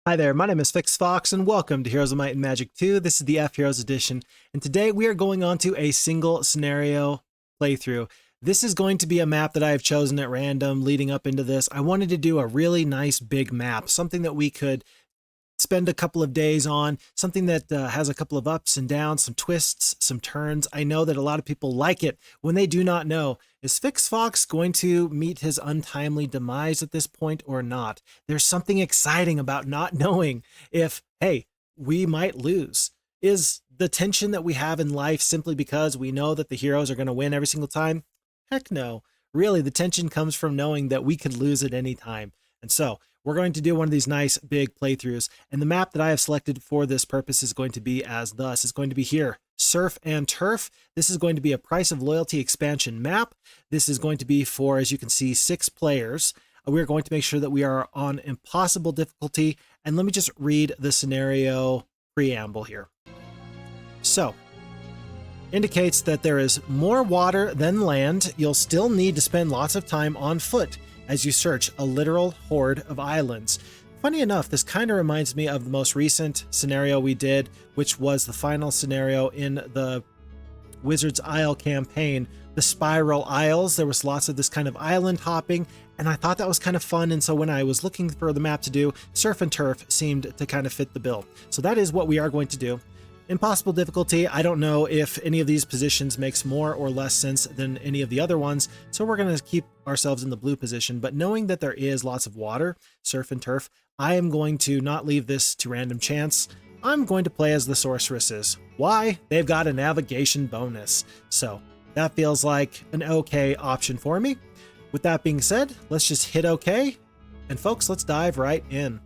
Hi there, my name is FixFox and welcome to Heroes of Might and Magic 2. This is the FHeroes edition, and today we are going on to a single scenario playthrough. This is going to be a map that I have chosen at random leading up into this. I wanted to do a really nice big map, something that we could spend a couple of days on, something that has a couple of ups and downs, some twists, some turns. I know that a lot of people like it when they do not know, is FixFox going to meet his untimely demise at this point or not? There's something exciting about not knowing if, hey, we might lose. Is the tension that we have in life simply because we know that the heroes are going to win every single time? Heck no. Really, the tension comes from knowing that we could lose at any time. And so we're going to do one of these nice big playthroughs. And the map that I have selected for this purpose is going to be as thus. It's going to be here, Surf and Turf. This is going to be a Price of Loyalty expansion map. This is going to be for, as you can see, 6 players. We're going to make sure that we are on impossible difficulty. And let me just read the scenario preamble here. So, indicates that there is more water than land. You'll still need to spend lots of time on foot as you search a literal horde of islands. Funny enough, this kind of reminds me of the most recent scenario we did, which was the final scenario in the Wizard's Isle campaign, the Spiral Isles. There was lots of this kind of island hopping, and I thought that was kind of fun, and so when I was looking for the map to do, Surf and Turf seemed to kind of fit the bill. So that is what we are going to do. Impossible difficulty, I don't know if any of these positions makes more or less sense than any of the other ones, so we're going to keep ourselves in the blue position, but knowing that there is lots of water, Surf and Turf, I am going to not leave this to random chance. I'm going to play as the sorceresses. Why? They've got a navigation bonus, so that feels like an okay option for me. With that being said, let's just hit OK, and folks, let's dive right in.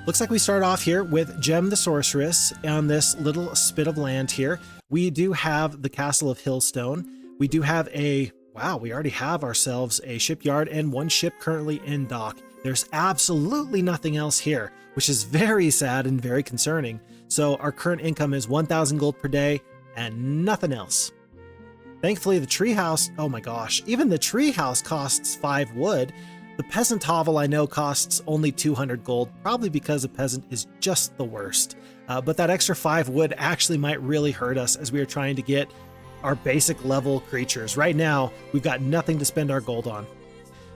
Looks like we start off here with Gem the Sorceress on this little spit of land here. We do have the Castle of Hillstone. We do have a, wow, we already have ourselves a shipyard and 1 ship currently in dock. There's absolutely nothing else here, which is very sad and very concerning. So our current income is 1,000 gold per day and nothing else. Thankfully, the treehouse, oh my gosh, even the treehouse costs 5 wood. The peasant hovel I know costs only 200 gold, probably because a peasant is just the worst. But that extra 5 wood actually might really hurt us as we are trying to get our basic level creatures. Right now, we've got nothing to spend our gold on.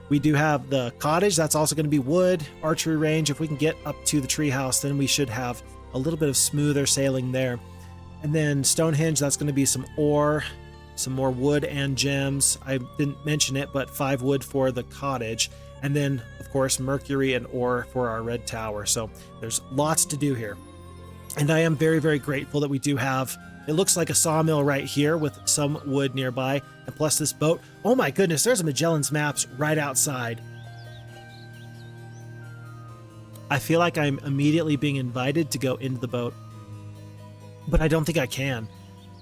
We do have the cottage, that's also going to be wood, archery range. If we can get up to the treehouse, then we should have a little bit of smoother sailing there. And then Stonehenge, that's going to be some ore, some more wood and gems. I didn't mention it, but 5 wood for the cottage. And then, of course, mercury and ore for our red tower. So there's lots to do here. And I am very, very grateful that we do have, it looks like a sawmill right here with some wood nearby. And plus this boat. Oh my goodness, there's a Magellans Maps right outside. I feel like I'm immediately being invited to go into the boat, but I don't think I can.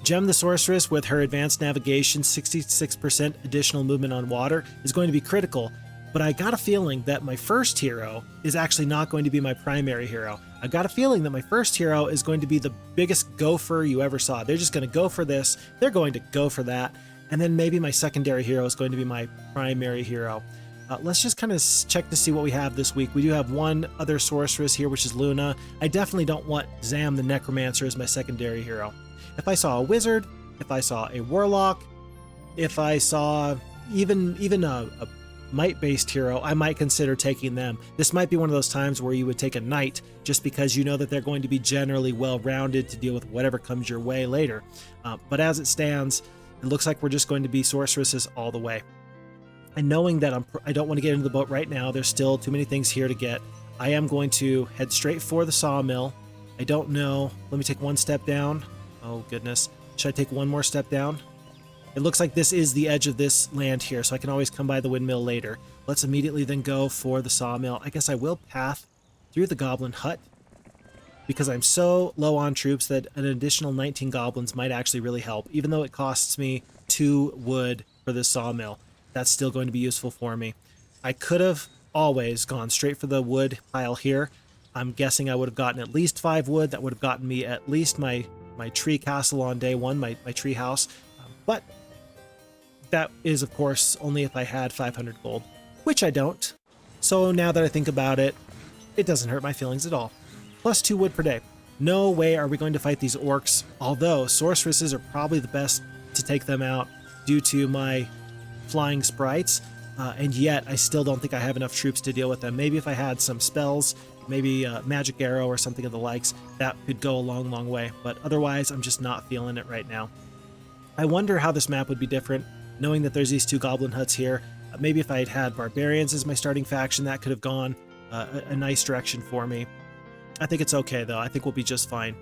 Gem the Sorceress with her advanced navigation, 66% additional movement on water is going to be critical. But I got a feeling that my first hero is actually not going to be my primary hero. I got a feeling that my first hero is going to be the biggest gopher you ever saw. They're just going to go for this, they're going to go for that, and then maybe my secondary hero is going to be my primary hero. Let's just kind of check to see what we have this week. We do have 1 other sorceress here, which is Luna. I definitely don't want Zam the Necromancer as my secondary hero. If I saw a wizard, if I saw a warlock, if I saw even a might-based hero, I might consider taking them. This might be one of those times where you would take a knight just because you know that they're going to be generally well-rounded to deal with whatever comes your way later. But as it stands, it looks like we're just going to be sorceresses all the way. And knowing that I don't want to get into the boat right now, there's still too many things here to get, I am going to head straight for the sawmill. I don't know. Let me take 1 step down. Oh, goodness. Should I take 1 more step down? It looks like this is the edge of this land here, so I can always come by the windmill later. Let's immediately then go for the sawmill. I guess I will path through the goblin hut because I'm so low on troops that an additional 19 goblins might actually really help. Even though it costs me 2 wood for this sawmill, that's still going to be useful for me. I could have always gone straight for the wood pile here. I'm guessing I would have gotten at least 5 wood. That would have gotten me at least my tree castle on day 1, my tree house. But that is, of course, only if I had 500 gold, which I don't. So now that I think about it, it doesn't hurt my feelings at all. Plus 2 wood per day. No way are we going to fight these orcs, although sorceresses are probably the best to take them out due to my flying sprites, and yet I still don't think I have enough troops to deal with them. Maybe if I had some spells, maybe a magic arrow or something of the likes, that could go a long, long way, but otherwise I'm just not feeling it right now. I wonder how this map would be different, knowing that there's these 2 goblin huts here. Maybe if I had had barbarians as my starting faction, that could have gone a nice direction for me. I think it's okay though. I think we'll be just fine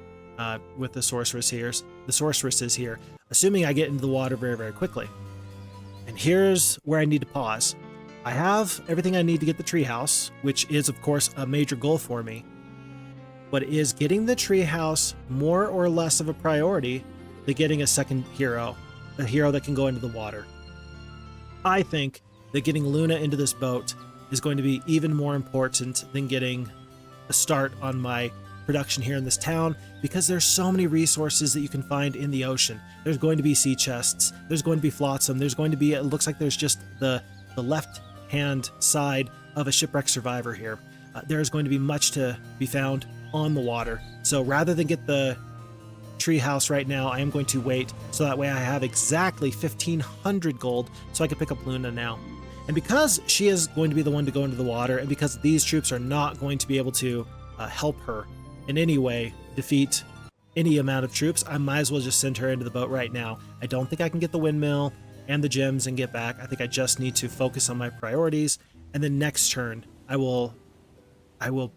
with the sorceresses here, assuming I get into the water very, very quickly. And here's where I need to pause. I have everything I need to get the treehouse, which is of course a major goal for me. But is getting the treehouse more or less of a priority than getting a second hero, a hero that can go into the water? I think that getting Luna into this boat is going to be even more important than getting a start on my production here in this town, because there's so many resources that you can find in the ocean. There's going to be sea chests, there's going to be flotsam, there's going to be, it looks like there's just the left hand side of a shipwreck survivor here. There's going to be much to be found on the water. So rather than get the treehouse right now, I am going to wait, so that way I have exactly 1,500 gold so I can pick up Luna now. And because she is going to be the one to go into the water, and because these troops are not going to be able to help her in any way defeat any amount of troops, I might as well just send her into the boat right now. I don't think I can get the windmill and the gems and get back. I think I just need to focus on my priorities, and then next turn I will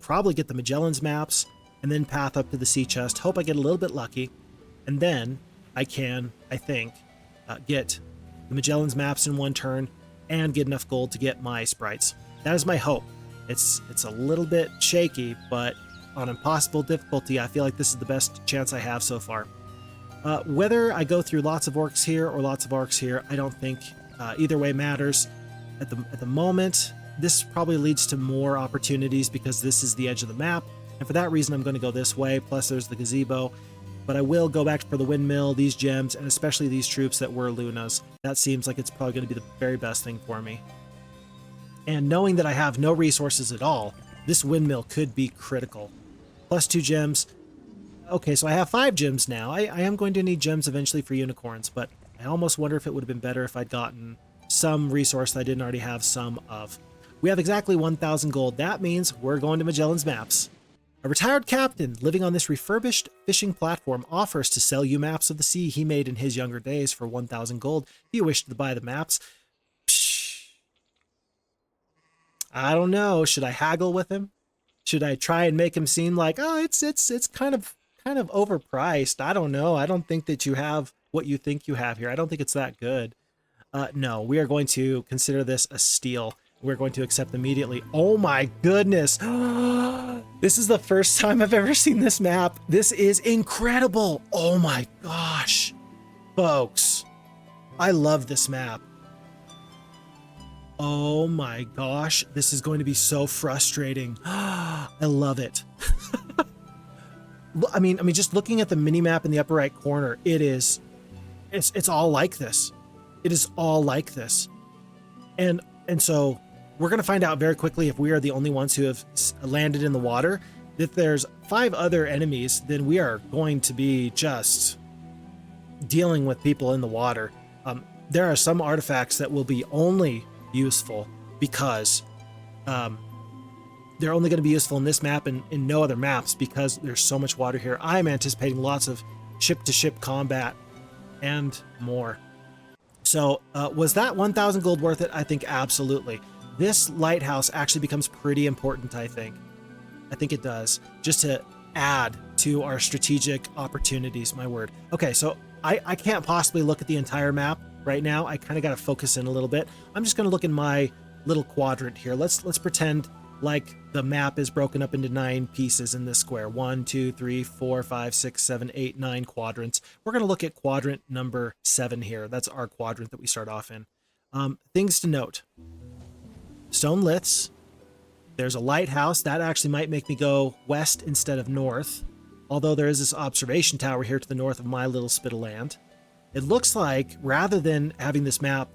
probably get the Magellans Maps and then path up to the sea chest, hope I get a little bit lucky, and then I can, I think, get the Magellans Maps in one turn and get enough gold to get my sprites. That is my hope. It's a little bit shaky, but on impossible difficulty, I feel like this is the best chance I have so far. Whether I go through lots of orcs here or lots of arcs here, I don't think either way matters. At the moment, this probably leads to more opportunities because this is the edge of the map, and for that reason I'm going to go this way, plus there's the gazebo. But I will go back for the windmill, these gems, and especially these troops that were Luna's. That seems like it's probably going to be the very best thing for me. And knowing that I have no resources at all, this windmill could be critical. Plus 2 gems. Okay, so I have 5 gems now. I am going to need gems eventually for unicorns, but I almost wonder if it would have been better if I'd gotten some resource that I didn't already have some of. We have exactly 1,000 gold. That means we're going to Magellans Maps. A retired captain living on this refurbished fishing platform offers to sell you maps of the sea he made in his younger days for 1,000 gold. Do you wish to buy the maps? Psh. I don't know. Should I haggle with him? Should I try and make him seem like, oh, it's kind of overpriced? I don't know. I don't think that you have what you think you have here. I don't think it's that good. No, we are going to consider this a steal. We're going to accept immediately. Oh my goodness. This is the first time I've ever seen this map. This is incredible. Oh my gosh. Folks, I love this map. Oh my gosh. This is going to be so frustrating. I love it. I mean, just looking at the mini map in the upper right corner, it's all like this. It is all like this. And so we're going to find out very quickly, if we are the only ones who have landed in the water, if there's 5 other enemies, then we are going to be just dealing with people in the water. There are some artifacts that will be only useful because they're only going to be useful in this map and in no other maps because there's so much water here. I'm anticipating lots of ship-to-ship combat and more. So was that 1,000 gold worth it? I think absolutely. This lighthouse actually becomes pretty important, I think. I think it does, just to add to our strategic opportunities, my word. Okay, so I can't possibly look at the entire map right now. I kind of got to focus in a little bit. I'm just going to look in my little quadrant here. Let's pretend like the map is broken up into 9 pieces in this square. 1, 2, 3, 4, 5, 6, 7, 8, 9 quadrants. We're going to look at quadrant number 7 here. That's our quadrant that we start off in. Things to note. Stone liths. There's a lighthouse. That actually might make me go west instead of north. Although there is this observation tower here to the north of my little spit of land. It looks like rather than having this map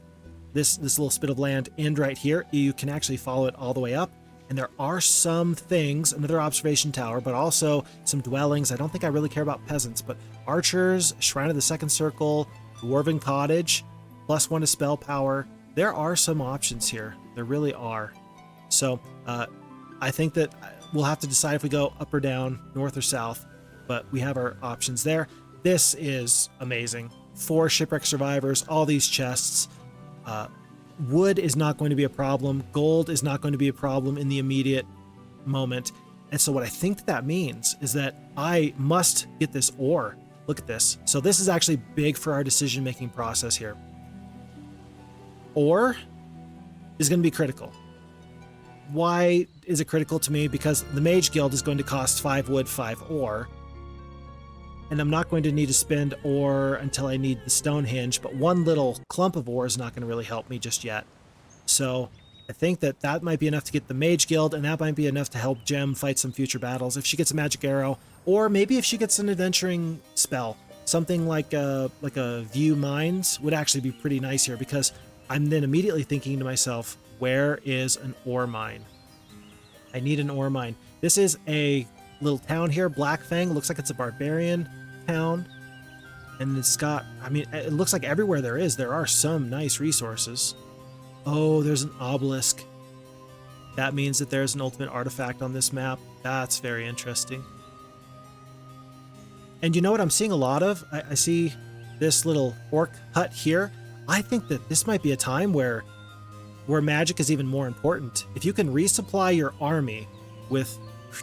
this little spit of land end right here, you can actually follow it all the way up. And there are some things, another observation tower, but also some dwellings. I don't think I really care about peasants, but archers, Shrine of the Second Circle, Dwarven Cottage, +1 to spell power. There are some options here. There really are. So I think that we'll have to decide if we go up or down, north or south, but we have our options there. This is amazing. 4 shipwreck survivors, all these chests. Wood is not going to be a problem. Gold is not going to be a problem in the immediate moment. And so what I think that means is that I must get this ore. Look at this. So this is actually big for our decision-making process here. Ore is going to be critical. Why is it critical to me? Because the Mage Guild is going to cost 5 wood, 5 ore. And I'm not going to need to spend ore until I need the Stonehenge, but one little clump of ore is not going to really help me just yet. So I think that that might be enough to get the Mage Guild, and that might be enough to help Gem fight some future battles if she gets a magic arrow, or maybe if she gets an adventuring spell. Something like a View Mines would actually be pretty nice here, because I'm then immediately thinking to myself, where is an ore mine? I need an ore mine. This is a little town here, Blackfang. Looks like it's a barbarian town. And it's got, I mean, it looks like everywhere there are some nice resources. Oh, there's an obelisk. That means that there's an ultimate artifact on this map. That's very interesting. And you know what I'm seeing a lot of? I see this little orc hut here. I think that this might be a time where magic is even more important. If you can resupply your army with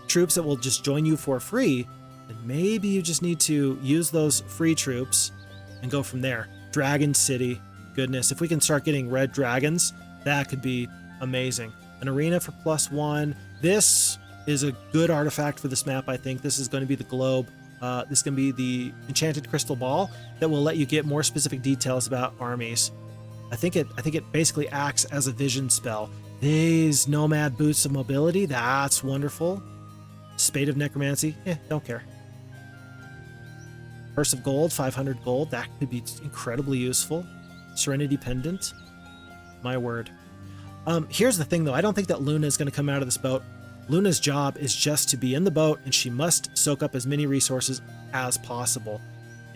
troops that will just join you for free, then maybe you just need to use those free troops and go from there. Dragon City, goodness, if we can start getting red dragons, that could be amazing. An arena for +1. This is a good artifact for this map, I think. This is going to be the globe. This is going to be the enchanted crystal ball that will let you get more specific details about armies. I think it basically acts as a vision spell. These nomad boots of mobility, that's wonderful. Spade of necromancy, don't care. Purse of gold, 500 gold, that could be incredibly useful. Serenity pendant, my word. Here's the thing though, I don't think that Luna is going to come out of this boat. Luna's job is just to be in the boat, and she must soak up as many resources as possible.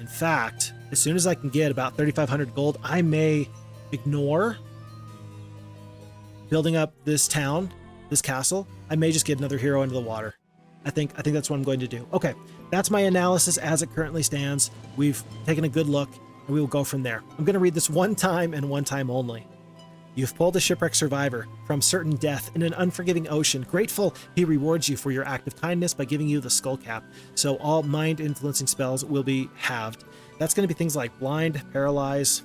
In fact, as soon as I can get about 3,500 gold, I may ignore building up this town, this castle. I may just get another hero into the water. I think that's what I'm going to do. Okay, that's my analysis as it currently stands. We've taken a good look, and we will go from there. I'm going to read this one time and one time only. You've pulled a shipwreck survivor from certain death in an unforgiving ocean. Grateful, he rewards you for your act of kindness by giving you the skull cap. So all mind-influencing spells will be halved. That's going to be things like blind, paralyze,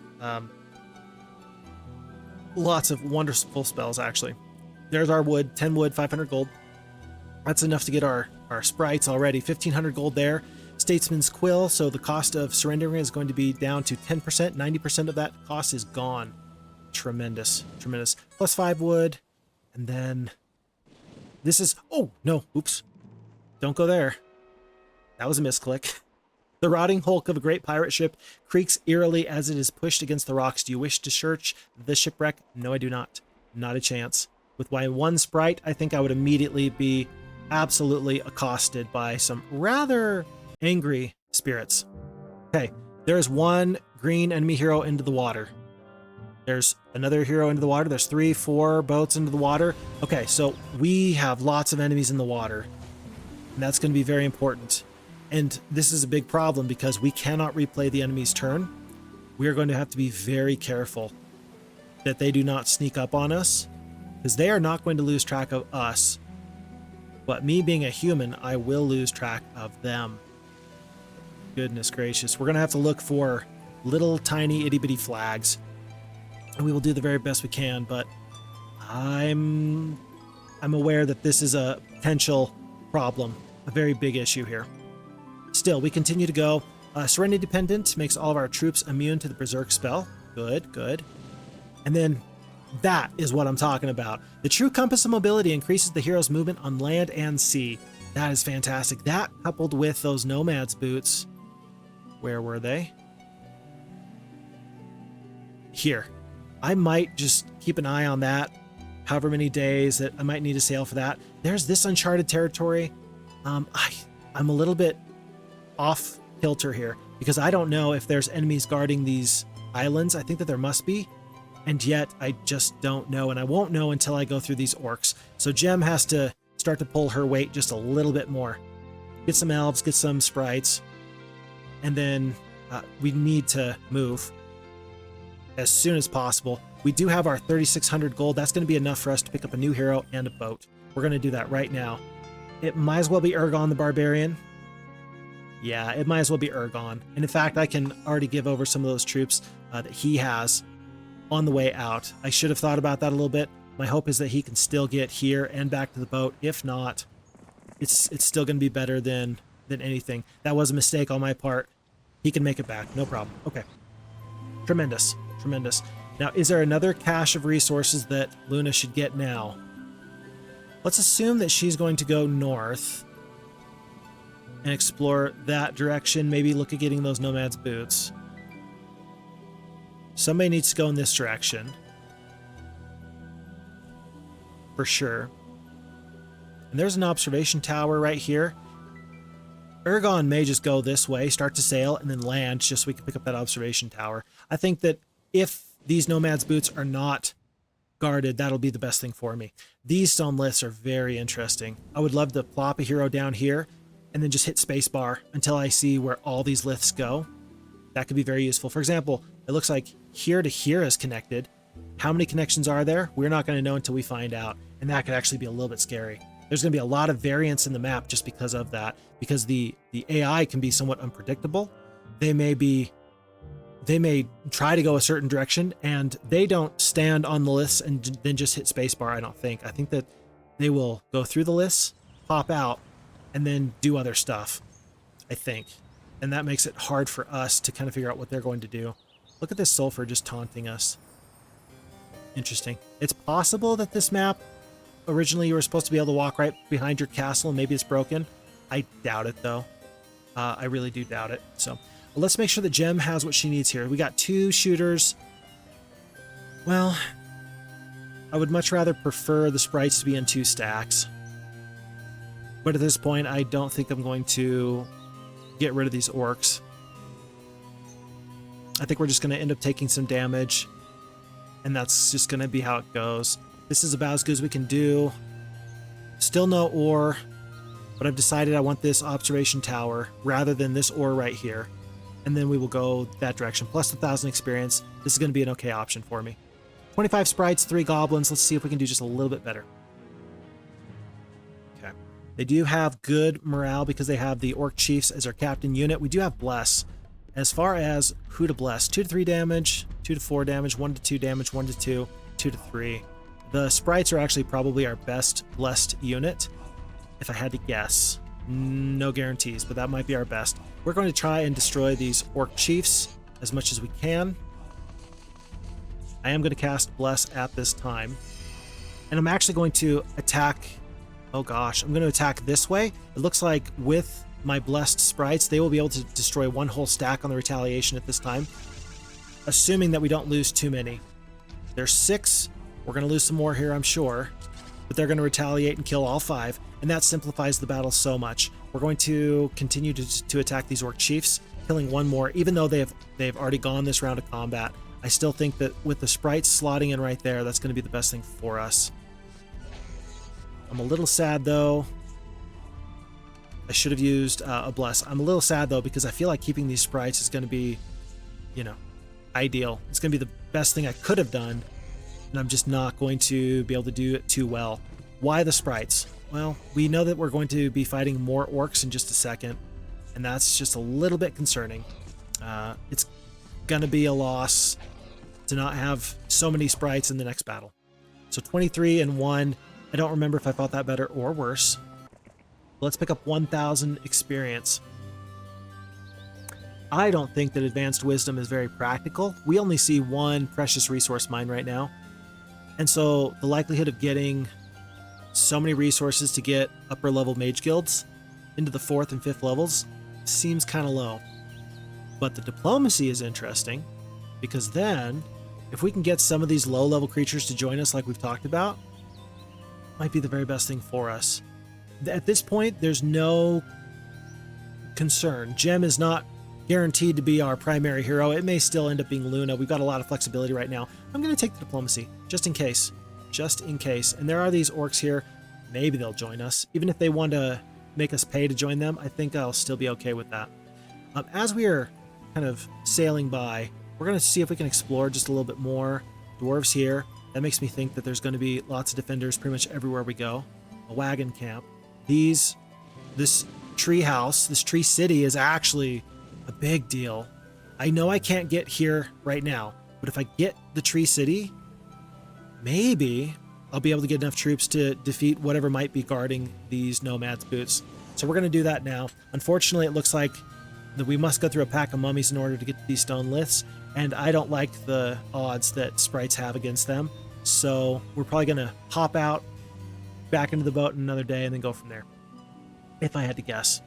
lots of wonderful spells, actually. There's our wood, 10 wood, 500 gold. That's enough to get our sprites already. 1,500 gold there. Statesman's Quill, so the cost of surrendering is going to be down to 10%. 90% of that cost is gone. Tremendous, tremendous. +5 wood. And then this is, oh, no, oops. Don't go there. That was a misclick. The rotting hulk of a great pirate ship creaks eerily as it is pushed against the rocks. Do you wish to search the shipwreck? No, I do not. Not a chance. With my one sprite, I think I would immediately be absolutely accosted by some rather angry spirits. Okay, there's one green enemy hero into the water. There's another hero into the water. There's 3, 4 boats into the water. Okay, so we have lots of enemies in the water, and that's going to be very important. And this is a big problem because we cannot replay the enemy's turn. We are going to have to be very careful that they do not sneak up on us, because they are not going to lose track of us. But me being a human, I will lose track of them. Goodness gracious. We're going to have to look for little tiny itty bitty flags. And we will do the very best we can, but I'm aware that this is a potential problem, a very big issue here. Still, we continue to go. Serenity Dependent makes all of our troops immune to the Berserk spell. Good, good. And then that is what I'm talking about. The True Compass of Mobility increases the hero's movement on land and sea. That is fantastic. That coupled with those Nomad's boots. Where were they? Here. I might just keep an eye on that, however many days that I might need to sail for that. There's this uncharted territory. I'm a little bit off kilter here because I don't know if there's enemies guarding these islands. I think that there must be, and yet I just don't know, and I won't know until I go through these orcs. So Gem has to start to pull her weight just a little bit more. Get some elves, get some sprites, and then we need to move as soon as possible. We do have our 3,600 gold. That's going to be enough for us to pick up a new hero and a boat. We're going to do that right now. It might as well be Ergon the Barbarian. Yeah, it might as well be Ergon. And in fact, I can already give over some of those troops that he has on the way out. I should have thought about that a little bit. My hope is that he can still get here and back to the boat. If not, it's still going to be better than anything. That was a mistake on my part. He can make it back. No problem. Okay. Tremendous. Tremendous. Now, is there another cache of resources that Luna should get now? Let's assume that she's going to go north and explore that direction. Maybe look at getting those Nomad's boots. Somebody needs to go in this direction. For sure. And there's an observation tower right here. Ergon may just go this way, start to sail, and then land just so we can pick up that observation tower. I think that if these Nomad's boots are not guarded, that'll be the best thing for me. These stone liths are very interesting. I would love to plop a hero down here and then just hit spacebar until I see where all these liths go. That could be very useful. For example, it looks like here to here is connected. How many connections are there? We're not going to know until we find out, and that could actually be a little bit scary. There's going to be a lot of variance in the map just because of that, because the AI can be somewhat unpredictable. They may try to go a certain direction, and they don't stand on the lists and then just hit spacebar, I don't think. I think that they will go through the lists, pop out, and then do other stuff, I think. And that makes it hard for us to kind of figure out what they're going to do. Look at this sulfur just taunting us. Interesting. It's possible that this map, originally you were supposed to be able to walk right behind your castle and maybe it's broken. I doubt it, though. I really do doubt it. So let's make sure that Gem has what she needs here. We got 2 shooters. Well, I would much rather prefer the sprites to be in 2 stacks. But at this point, I don't think I'm going to get rid of these orcs. I think we're just going to end up taking some damage, and that's just going to be how it goes. This is about as good as we can do. Still no ore, but I've decided I want this observation tower rather than this ore right here. And then we will go that direction. Plus 1,000 experience. This is going to be an okay option for me. 25 sprites, 3 goblins. Let's see if we can do just a little bit better. Okay. They do have good morale because they have the orc chiefs as our captain unit. We do have bless. As far as who to bless, 2 to 3 damage, 2 to 4 damage, 1 to 2 damage, 1 to 2, 2 to 3. The sprites are actually probably our best blessed unit, if I had to guess. No guarantees, but that might be our best. We're going to try and destroy these orc chiefs as much as we can. I am going to cast Bless at this time. And I'm actually going to attack... Oh gosh, I'm going to attack this way. It looks like with my blessed sprites, they will be able to destroy 1 whole stack on the retaliation at this time. Assuming that we don't lose too many. There's 6. We're going to lose some more here, I'm sure. But they're going to retaliate and kill all 5. And that simplifies the battle so much. We're going to continue to attack these orc chiefs, killing 1 more, even though they've already gone this round of combat. I still think that with the sprites slotting in right there, that's going to be the best thing for us. I'm a little sad, though. I should have used a bless. I'm a little sad, though, because I feel like keeping these sprites is going to be, you know, ideal. It's going to be the best thing I could have done, and I'm just not going to be able to do it too well. Why the sprites? Well, we know that we're going to be fighting more orcs in just a second, and that's just a little bit concerning. It's going to be a loss to not have so many sprites in the next battle. So 23 and 1. I don't remember if I fought that better or worse. Let's pick up 1,000 experience. I don't think that advanced wisdom is very practical. We only see 1 precious resource mine right now. And so the likelihood of getting so many resources to get upper level mage guilds into the 4th and 5th levels seems kind of low. But the diplomacy is interesting because then if we can get some of these low-level creatures to join us like we've talked about, might be the very best thing for us. At this point, there's no concern. Gem is not guaranteed to be our primary hero. It may still end up being Luna. We've got a lot of flexibility right now. I'm going to take the diplomacy, just in case. Just in case. And there are these orcs here. Maybe they'll join us. Even if they want to make us pay to join them, I think I'll still be okay with that. As we are kind of sailing by, we're going to see if we can explore just a little bit more. Dwarves here. That makes me think that there's going to be lots of defenders pretty much everywhere we go. A wagon camp. This tree house, this tree city is actually a big deal. I know I can't get here right now, but if I get the tree city, maybe I'll be able to get enough troops to defeat whatever might be guarding these nomads' boots. So we're going to do that now. Unfortunately, it looks like that we must go through a pack of mummies in order to get to these stone liths, and I don't like the odds that sprites have against them. So we're probably going to hop out, back into the boat in another day, and then go from there, if I had to guess.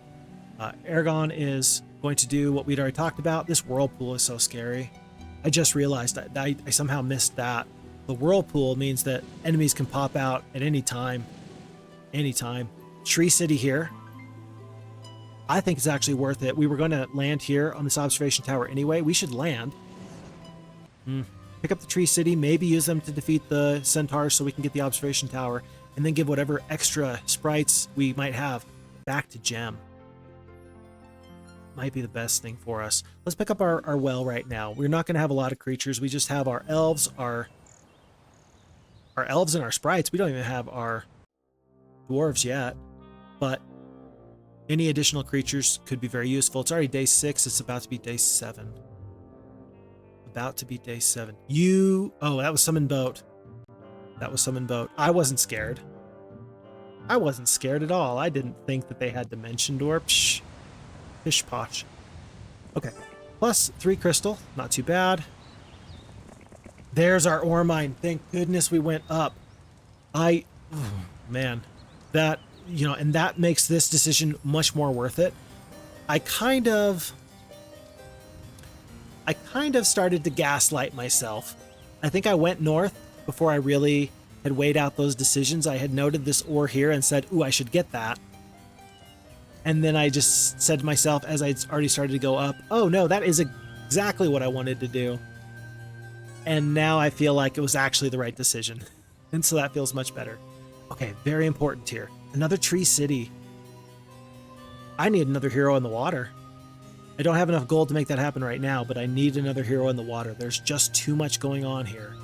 Ergon is going to do what we'd already talked about. This whirlpool is so scary. I just realized that I somehow missed that. The whirlpool means that enemies can pop out at any time. Anytime. Tree City here. I think it's actually worth it. We were going to land here on this observation tower anyway. We should land. Pick up the Tree City, maybe use them to defeat the centaurs so we can get the observation tower, and then give whatever extra sprites we might have back to Gem. Might be the best thing for us. Let's pick up our well right now. We're not going to have a lot of creatures. We just have our elves, our elves and our sprites. We don't even have our dwarves yet, but any additional creatures could be very useful. It's already day 6. It's about to be day 7. About to be day 7. Oh, that was summon boat. That was summon boat. I wasn't scared. I wasn't scared at all. I didn't think that they had dimension door. Psh. Pish posh. Okay. Plus 3 crystal. Not too bad. There's our ore mine. Thank goodness we went up. Man, that, and that makes this decision much more worth it. I kind of started to gaslight myself. I think I went north before I really had weighed out those decisions. I had noted this ore here and said, ooh, I should get that. And then I just said to myself, as I'd already started to go up, oh no, that is exactly what I wanted to do. And now I feel like it was actually the right decision. And so that feels much better. Okay, very important here. Another tree city. I need another hero in the water. I don't have enough gold to make that happen right now, but I need another hero in the water. There's just too much going on here.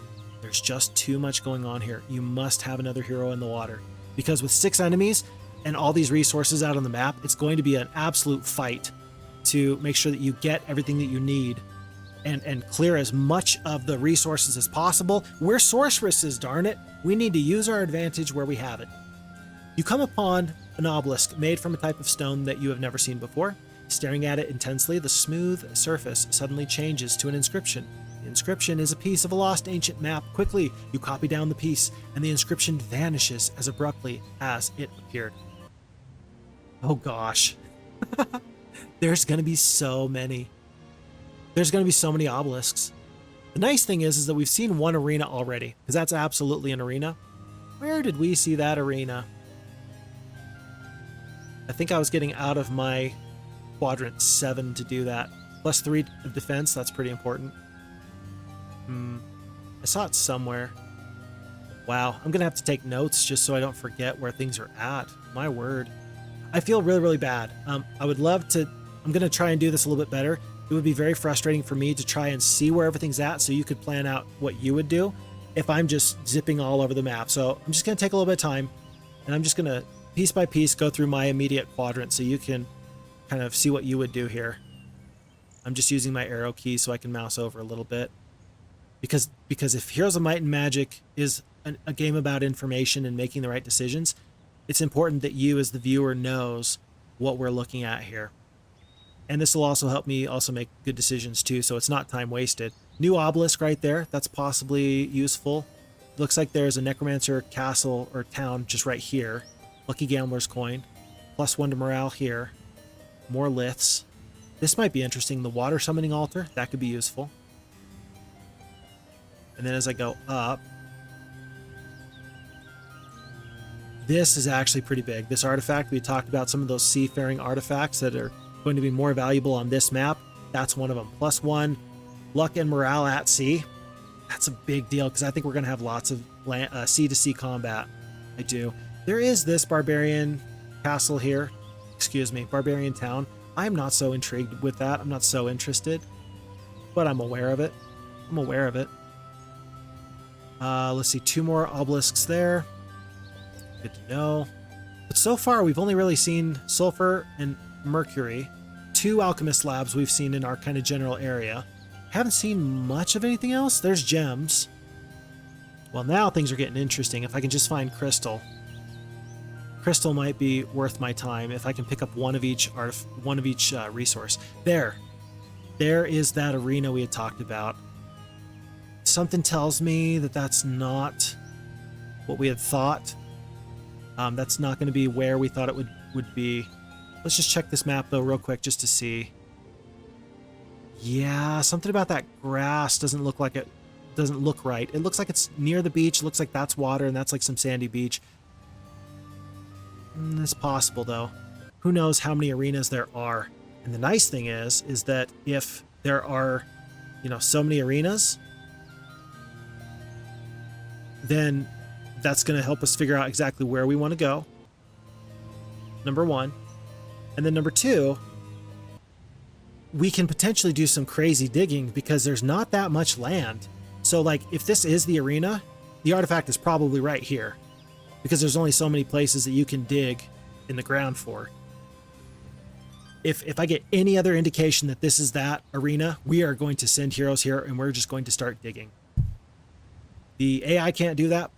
There's just too much going on here. You must have another hero in the water. Because with 6 enemies and all these resources out on the map, it's going to be an absolute fight to make sure that you get everything that you need and clear as much of the resources as possible. We're sorceresses, darn it. We need to use our advantage where we have it. You come upon an obelisk made from a type of stone that you have never seen before. Staring at it intensely, the smooth surface suddenly changes to an inscription. The inscription is a piece of a lost ancient map. Quickly, you copy down the piece, and the inscription vanishes as abruptly as it appeared. Oh gosh. There's going to be so many. There's going to be so many obelisks. The nice thing is that we've seen one arena already, because that's absolutely an arena. Where did we see that arena? I think I was getting out of my Quadrant 7 to do that. Plus 3 of defense, that's pretty important. I saw it somewhere. Wow, I'm going to have to take notes just so I don't forget where things are at. My word. I feel really, really bad. I would love to... I'm going to try and do this a little bit better. It would be very frustrating for me to try and see where everything's at so you could plan out what you would do if I'm just zipping all over the map. So I'm just going to take a little bit of time, and I'm just going to, piece by piece, go through my immediate quadrant so you can kind of see what you would do here. I'm just using my arrow key so I can mouse over a little bit. Because if Heroes of Might and Magic is a game about information and making the right decisions, it's important that you as the viewer knows what we're looking at here. And this will also help me also make good decisions too, so it's not time wasted. New obelisk right there, that's possibly useful. Looks like there's a necromancer castle or town just right here. Lucky gambler's coin. +1 to morale here. More liths. This might be interesting. The water summoning altar, that could be useful. And then as I go up, this is actually pretty big. This artifact, we talked about some of those seafaring artifacts that are going to be more valuable on this map. That's one of them. +1 luck and morale at sea. That's a big deal because I think we're going to have lots of sea-to-sea combat. I do. There is this barbarian castle here. Excuse me, barbarian town. I'm not so intrigued with that. I'm not so interested, but I'm aware of it. I'm aware of it. Let's see, 2 more obelisks there. Good to know. But so far, we've only really seen sulfur and mercury. 2 alchemist labs we've seen in our kind of general area. Haven't seen much of anything else. There's gems. Well, now things are getting interesting. If I can just find crystal. Crystal might be worth my time if I can pick up one of each resource. There is that arena we had talked about. Something tells me that that's not what we had thought. That's not going to be where we thought it would be. Let's just check this map though real quick just to see. Yeah, something about that grass doesn't look like it. Doesn't look right. It looks like it's near the beach. It looks like that's water and that's like some sandy beach. It's possible though. Who knows how many arenas there are. And the nice thing is that if there are, so many arenas, then that's going to help us figure out exactly where we want to go. Number 1. And then number 2, we can potentially do some crazy digging because there's not that much land. So like if this is the arena, the artifact is probably right here because there's only so many places that you can dig in the ground for. If I get any other indication that this is that arena, we are going to send heroes here and we're just going to start digging. The AI can't do that,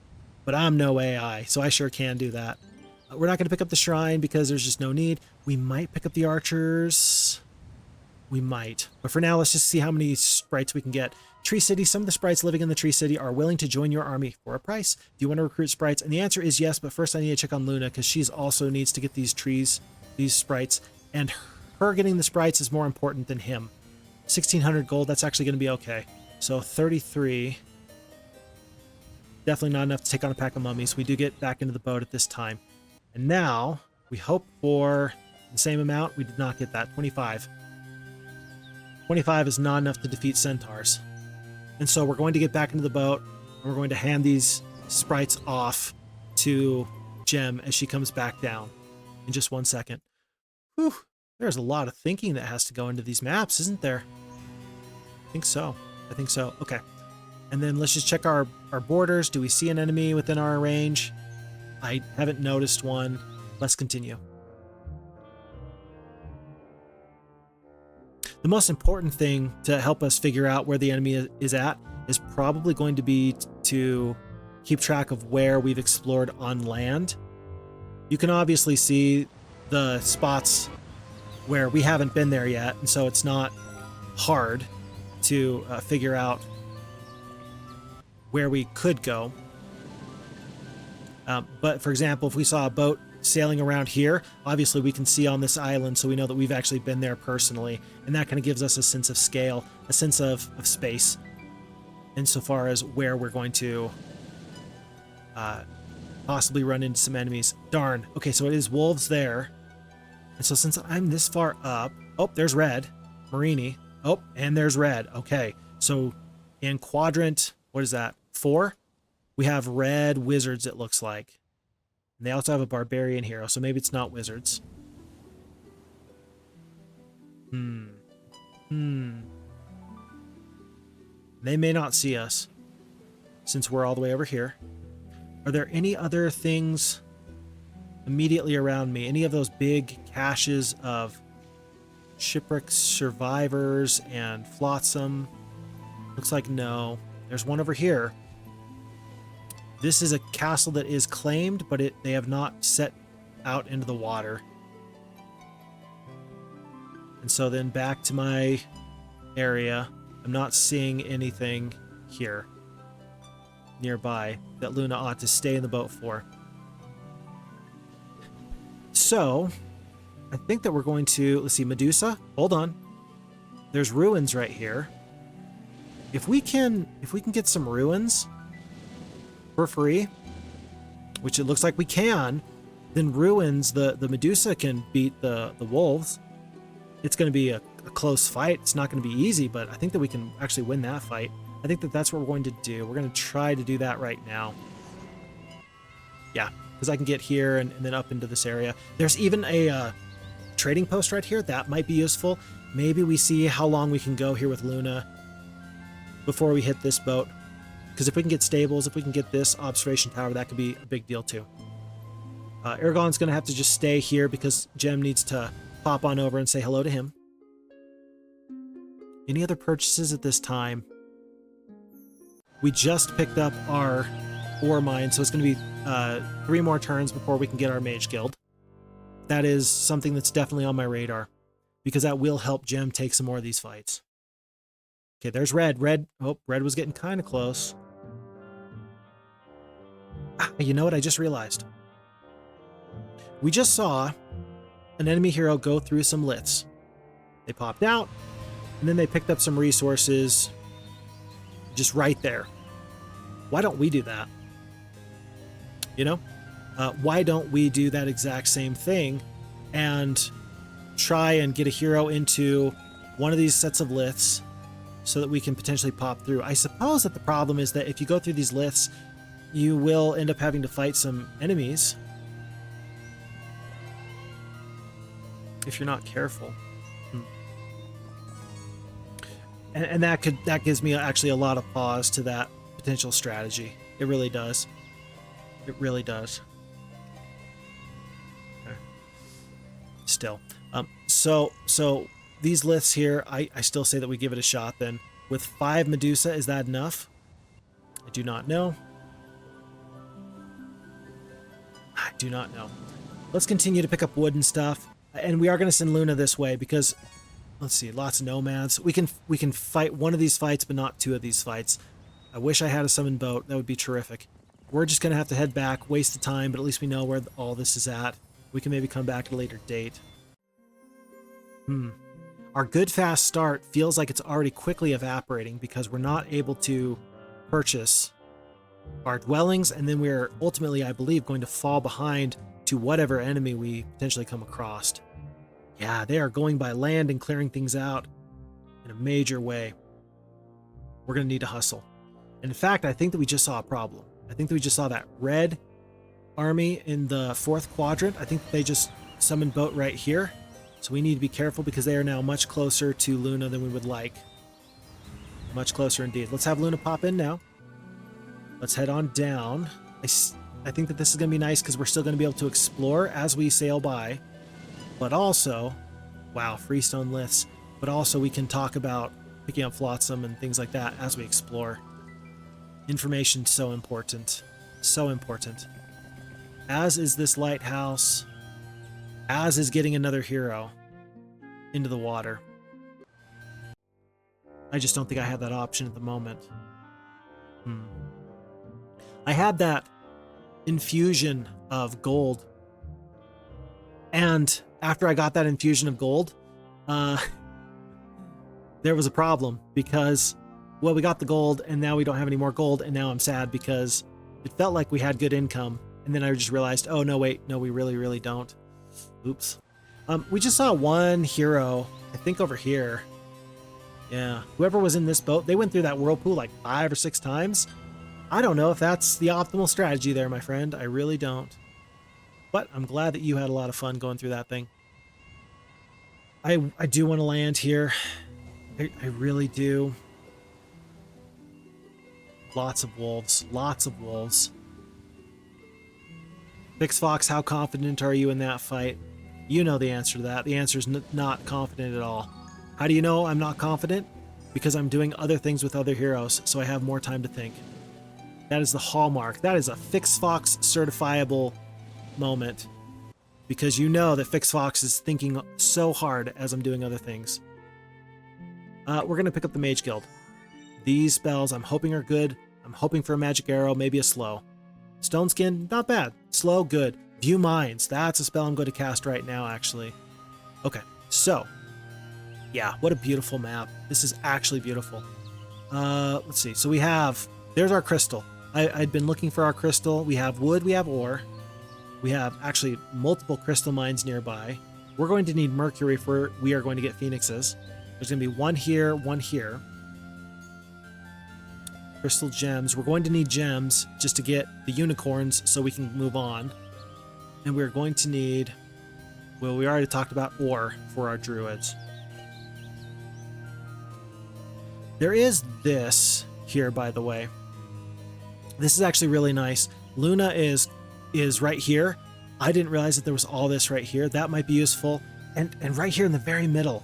but I'm no AI, so I sure can do that. We're not going to pick up the shrine because there's just no need. We might pick up the archers. We might. But for now, let's just see how many sprites we can get. Tree City, some of the sprites living in the Tree City are willing to join your army for a price. Do you want to recruit sprites? And the answer is yes, but first I need to check on Luna because she's also needs to get these sprites. And her getting the sprites is more important than him. 1,600 gold, that's actually going to be okay. So 33. Definitely not enough to take on a pack of mummies. We do get back into the boat at this time. And now, we hope for the same amount. We did not get that. 25. 25 is not enough to defeat centaurs. And so we're going to get back into the boat, and we're going to hand these sprites off to Gem as she comes back down in just 1 second. Whew, there's a lot of thinking that has to go into these maps, isn't there? I think so. I think so. Okay. And then let's just check our borders. Do we see an enemy within our range? I haven't noticed one. Let's continue. The most important thing to help us figure out where the enemy is at is probably going to be to keep track of where we've explored on land. You can obviously see the spots where we haven't been there yet, and so it's not hard to figure out where we could go. But for example, if we saw a boat sailing around here, obviously we can see on this island, so we know that we've actually been there personally, and that kind of gives us a sense of scale, a sense of space insofar as where we're going to possibly run into some enemies. Darn. Okay, so it is wolves there. And so since I'm this far up, oh, there's red. Marini. Oh, and there's red. Okay, so in Quadrant, what is that? 4? We have red wizards, it looks like. And they also have a barbarian hero, so maybe it's not wizards. They may not see us, since we're all the way over here. Are there any other things immediately around me? Any of those big caches of shipwreck survivors and flotsam? Looks like no. There's one over here. This is a castle that is claimed, but they have not set out into the water. And so then back to my area. I'm not seeing anything here nearby that Luna ought to stay in the boat for. So, I think that we're going to, let's see, Medusa, hold on. There's ruins right here. If we can get some ruins for free, which it looks like we can, then ruins, the Medusa can beat the wolves. It's going to be a close fight. It's not going to be easy, but I think that we can actually win that fight. I think that that's what we're going to do. We're going to try to do that right now. Yeah, because I can get here and then up into this area. There's even a trading post right here. That might be useful. Maybe we see how long we can go here with Luna before we hit this boat. Because if we can get stables, if we can get this observation tower, that could be a big deal too. Ergon's going to have to just stay here because Jem needs to pop on over and say hello to him. Any other purchases at this time? We just picked up our ore mine, so it's going to be 3 more turns before we can get our mage guild. That is something that's definitely on my radar, because that will help Jem take some more of these fights. Okay, there's red. Red was getting kind of close. You know what I just realized? We just saw an enemy hero go through some liths. They popped out, and then they picked up some resources just right there. Why don't we do that? You know? Why don't we do that exact same thing and try and get a hero into one of these sets of liths so that we can potentially pop through? I suppose that the problem is that if you go through these liths, you will end up having to fight some enemies if you're not careful. And that gives me actually a lot of pause to that potential strategy. It really does. It really does. Okay. Still. So these liths here, I still say that we give it a shot then. With 5 Medusa, is that enough? I do not know. I do not know. Let's continue to pick up wood and stuff. And we are going to send Luna this way because, let's see, lots of nomads. We can fight one of these fights, but not 2 of these fights. I wish I had a summoned boat. That would be terrific. We're just going to have to head back, waste the time, but at least we know where all this is at. We can maybe come back at a later date. Our good fast start feels like it's already quickly evaporating because we're not able to purchase our dwellings, and then we're ultimately, I believe, going to fall behind to whatever enemy we potentially come across. Yeah, they are going by land and clearing things out in a major way. We're going to need to hustle. And in fact, I think that we just saw a problem. I think that we just saw that red army in the 4th quadrant. I think they just summoned boat right here. So we need to be careful because they are now much closer to Luna than we would like. Much closer indeed. Let's have Luna pop in now. Let's head on down. I think that this is going to be nice because we're still going to be able to explore as we sail by. But also, wow, freestone liths. But also we can talk about picking up flotsam and things like that as we explore. Information so important. So important. As is this lighthouse. As is getting another hero into the water. I just don't think I have that option at the moment. I had that infusion of gold. And after I got that infusion of gold, there was a problem because, well, we got the gold and now we don't have any more gold, and now I'm sad because it felt like we had good income, and then I just realized, oh no, wait, no, we really, really don't. Oops. We just saw one hero, I think over here. Yeah, whoever was in this boat, they went through that whirlpool like 5 or 6 times. I don't know if that's the optimal strategy there, my friend. I really don't. But I'm glad that you had a lot of fun going through that thing. I do want to land here. I really do. Lots of wolves. Lots of wolves. Fix Fox, how confident are you in that fight? You know the answer to that. The answer is not confident at all. How do you know I'm not confident? Because I'm doing other things with other heroes, so I have more time to think. That is the hallmark. That is a Fix Fox certifiable moment. Because you know that Fix Fox is thinking so hard as I'm doing other things. We're going to pick up the Mage Guild. These spells I'm hoping are good. I'm hoping for a magic arrow, maybe a slow. Stone Skin, not bad. Slow, good. View Minds, that's a spell I'm going to cast right now, actually. Okay, so, yeah, what a beautiful map. This is actually beautiful. Let's see. So we have, there's our crystal. I'd been looking for our crystal. We have wood, we have ore. We have actually multiple crystal mines nearby. We're going to need mercury for, we are going to get phoenixes. There's going to be one here, one here. Crystal gems. We're going to need gems just to get the unicorns so we can move on. And we're going to need, well, we already talked about ore for our druids. There is this here, by the way. This is actually really nice. Luna is right here. I didn't realize that there was all this right here. That might be useful. And right here in the very middle.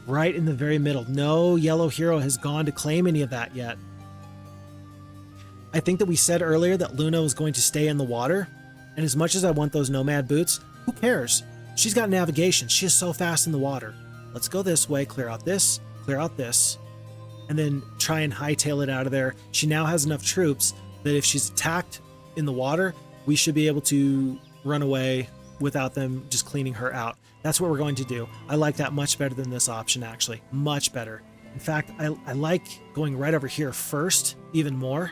Right in the very middle. No yellow hero has gone to claim any of that yet. I think that we said earlier that Luna was going to stay in the water. And as much as I want those nomad boots, who cares? She's got navigation. She is so fast in the water. Let's go this way, clear out this, and then try and hightail it out of there. She now has enough troops that if she's attacked in the water, we should be able to run away without them just cleaning her out. That's what we're going to do. I like that much better than this option, actually. Much better. In fact, I like going right over here first, even more.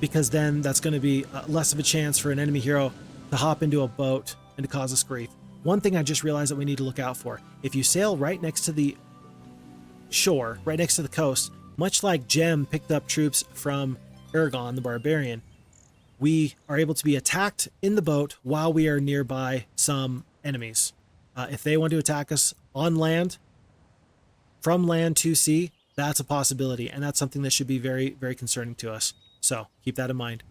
Because then that's going to be less of a chance for an enemy hero to hop into a boat and to cause us grief. One thing I just realized that we need to look out for. If you sail right next to the shore, right next to the coast, much like Jem picked up troops from Ergon, the barbarian, we are able to be attacked in the boat while we are nearby some enemies. If they want to attack us on land, from land to sea, that's a possibility, and that's something that should be very, very concerning to us. So keep that in mind.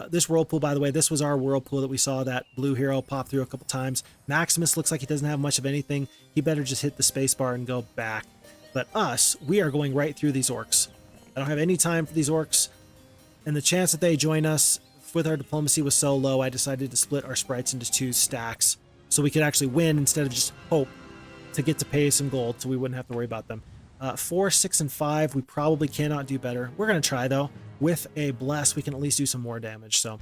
This whirlpool, by the way, this was our whirlpool that we saw that blue hero pop through a couple times. Maximus looks like he doesn't have much of anything. He better just hit the space bar and go back. But us, we are going right through these orcs. I don't have any time for these orcs. And the chance that they join us with our diplomacy was so low, I decided to split our sprites into 2 stacks so we could actually win instead of just hope to get to pay some gold so we wouldn't have to worry about them. 4, 6, and 5, we probably cannot do better. We're going to try, though. With a bless, we can at least do some more damage. So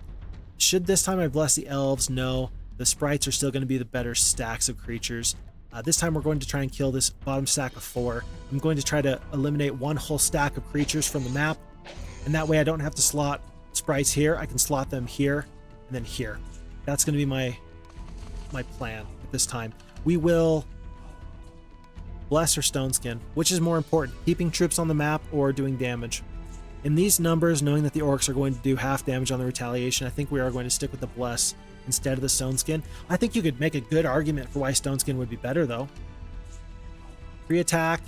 should this time I bless the elves? No. The sprites are still going to be the better stacks of creatures. This time we're going to try and kill this bottom stack of 4. I'm going to try to eliminate 1 whole stack of creatures from the map. And that way I don't have to slot sprites here. I can slot them here and then here. That's going to be my plan at this time. We will bless or stone skin, which is more important, keeping troops on the map or doing damage. In these numbers, knowing that the orcs are going to do half damage on the retaliation, I think we are going to stick with the bless instead of the stone skin. I think you could make a good argument for why stone skin would be better, though. 3 attack,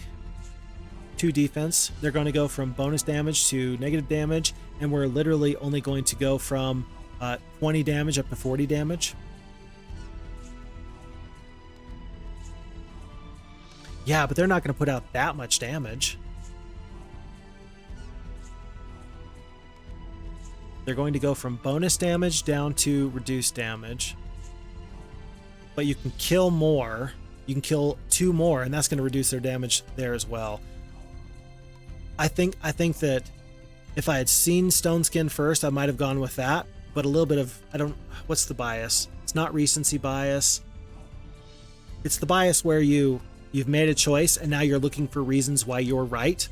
2 defense. They're going to go from bonus damage to negative damage, and we're literally only going to go from 20 damage up to 40 damage. Yeah, but they're not going to put out that much damage. They're going to go from bonus damage down to reduced damage. But you can kill more. You can kill 2 more, and that's going to reduce their damage there as well. I think that if I had seen Stone Skin first, I might have gone with that. But a little bit of, what's the bias? It's not recency bias. It's the bias where you've made a choice and now you're looking for reasons why you're right.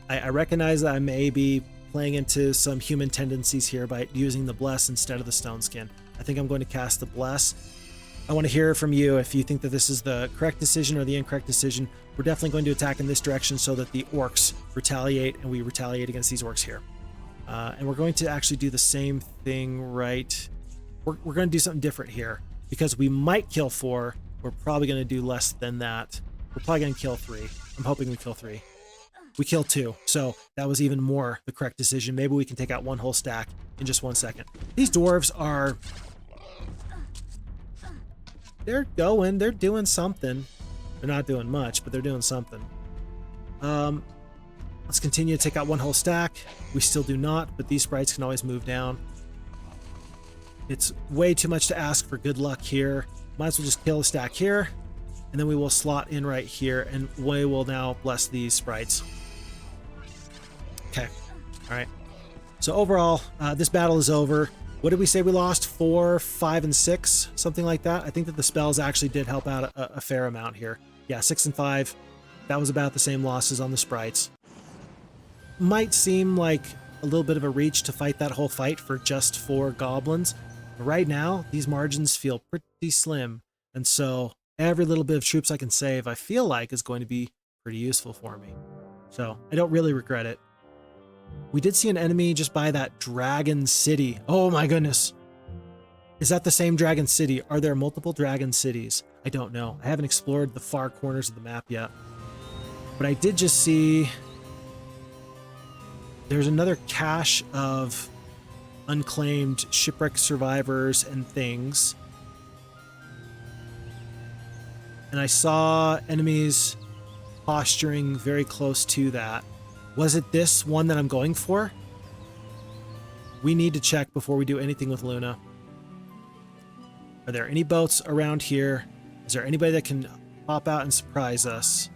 I recognize that I may be playing into some human tendencies here by using the bless instead of the stone skin. I think I'm going to cast the bless. I want to hear from you if you think that this is the correct decision or the incorrect decision. We're definitely going to attack in this direction so that the orcs retaliate, and we retaliate against these orcs here. And we're going to actually do the same thing, right? We're going to do something different here because we might kill 4. We're probably going to do less than that. We're probably going to kill 3. I'm hoping we kill 3. We killed 2, so that was even more the correct decision. Maybe we can take out 1 whole stack in just 1 second. These dwarves are... They're doing something. They're not doing much, but they're doing something. Let's continue to take out 1 whole stack. We still do not, but these sprites can always move down. It's way too much to ask for good luck here. Might as well just kill a stack here, and then we will slot in right here, and we will now bless these sprites. Okay, all right. So overall, this battle is over. What did we say we lost? 4, 5, and 6, something like that. I think that the spells actually did help out a fair amount here. Yeah, 6 and 5 That was about the same losses on the sprites. Might seem like a little bit of a reach to fight that whole fight for just 4 goblins. But right now, these margins feel pretty slim. And so every little bit of troops I can save, I feel like is going to be pretty useful for me. So I don't really regret it. We did see an enemy just by that dragon city. Oh my goodness. Is that the same dragon city? Are there multiple dragon cities? I don't know. I haven't explored the far corners of the map yet. But I did just see there's another cache of unclaimed shipwreck survivors and things. And I saw enemies posturing very close to that. Was it this one that I'm going for? We need to check before we do anything with Luna. Are there any boats around here? Is there anybody that can pop out and surprise us?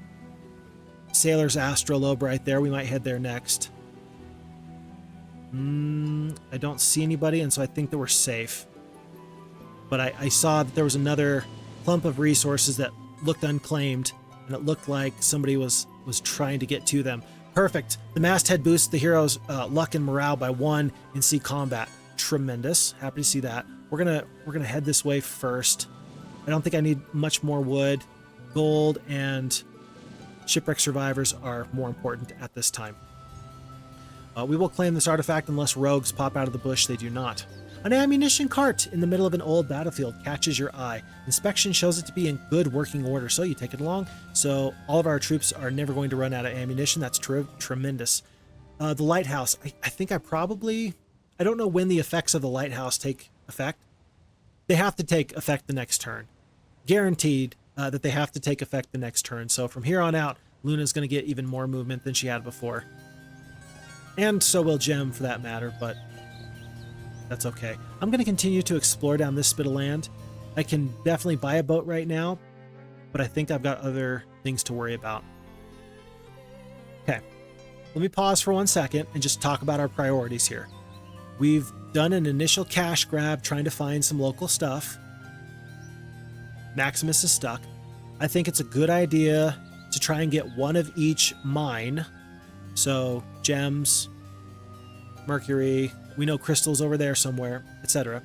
Sailor's Astrolabe right there. We might head there next. I don't see anybody, and so I think that we're safe. But I saw that there was another clump of resources that looked unclaimed, and it looked like somebody was trying to get to them. Perfect. The masthead boosts the hero's luck and morale by 1 in sea combat. Tremendous. Happy to see that. We're gonna head this way first. I don't think I need much more wood. Gold and shipwreck survivors are more important at this time. We will claim this artifact unless rogues pop out of the bush. They do not. An ammunition cart in the middle of an old battlefield catches your eye. Inspection shows it to be in good working order, so you take it along. So all of our troops are never going to run out of ammunition. That's tremendous. The lighthouse. I think I don't know when the effects of the lighthouse take effect. They have to take effect the next turn. Guaranteed that they have to take effect the next turn. So from here on out, Luna's going to get even more movement than she had before. And so will Gem for that matter, but that's okay. I'm going to continue to explore down this bit of land. I can definitely buy a boat right now, but I think I've got other things to worry about. Okay, let me pause for 1 second and just talk about our priorities here. We've done an initial cash grab trying to find some local stuff. Maximus is stuck. I think it's a good idea to try and get one of each mine. So gems, mercury, we know crystals over there somewhere, etc.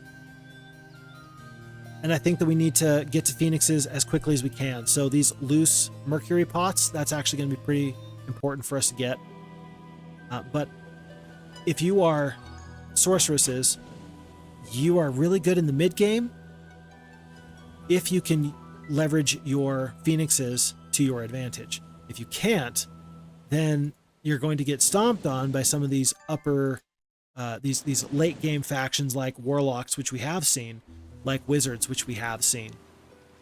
And I think that we need to get to phoenixes as quickly as we can. So these loose mercury pots, that's actually going to be pretty important for us to get. But if you are sorceresses, you are really good in the mid game if you can leverage your phoenixes to your advantage. If you can't, then you're going to get stomped on by some of these upper these late game factions like warlocks, which we have seen, like wizards, which we have seen.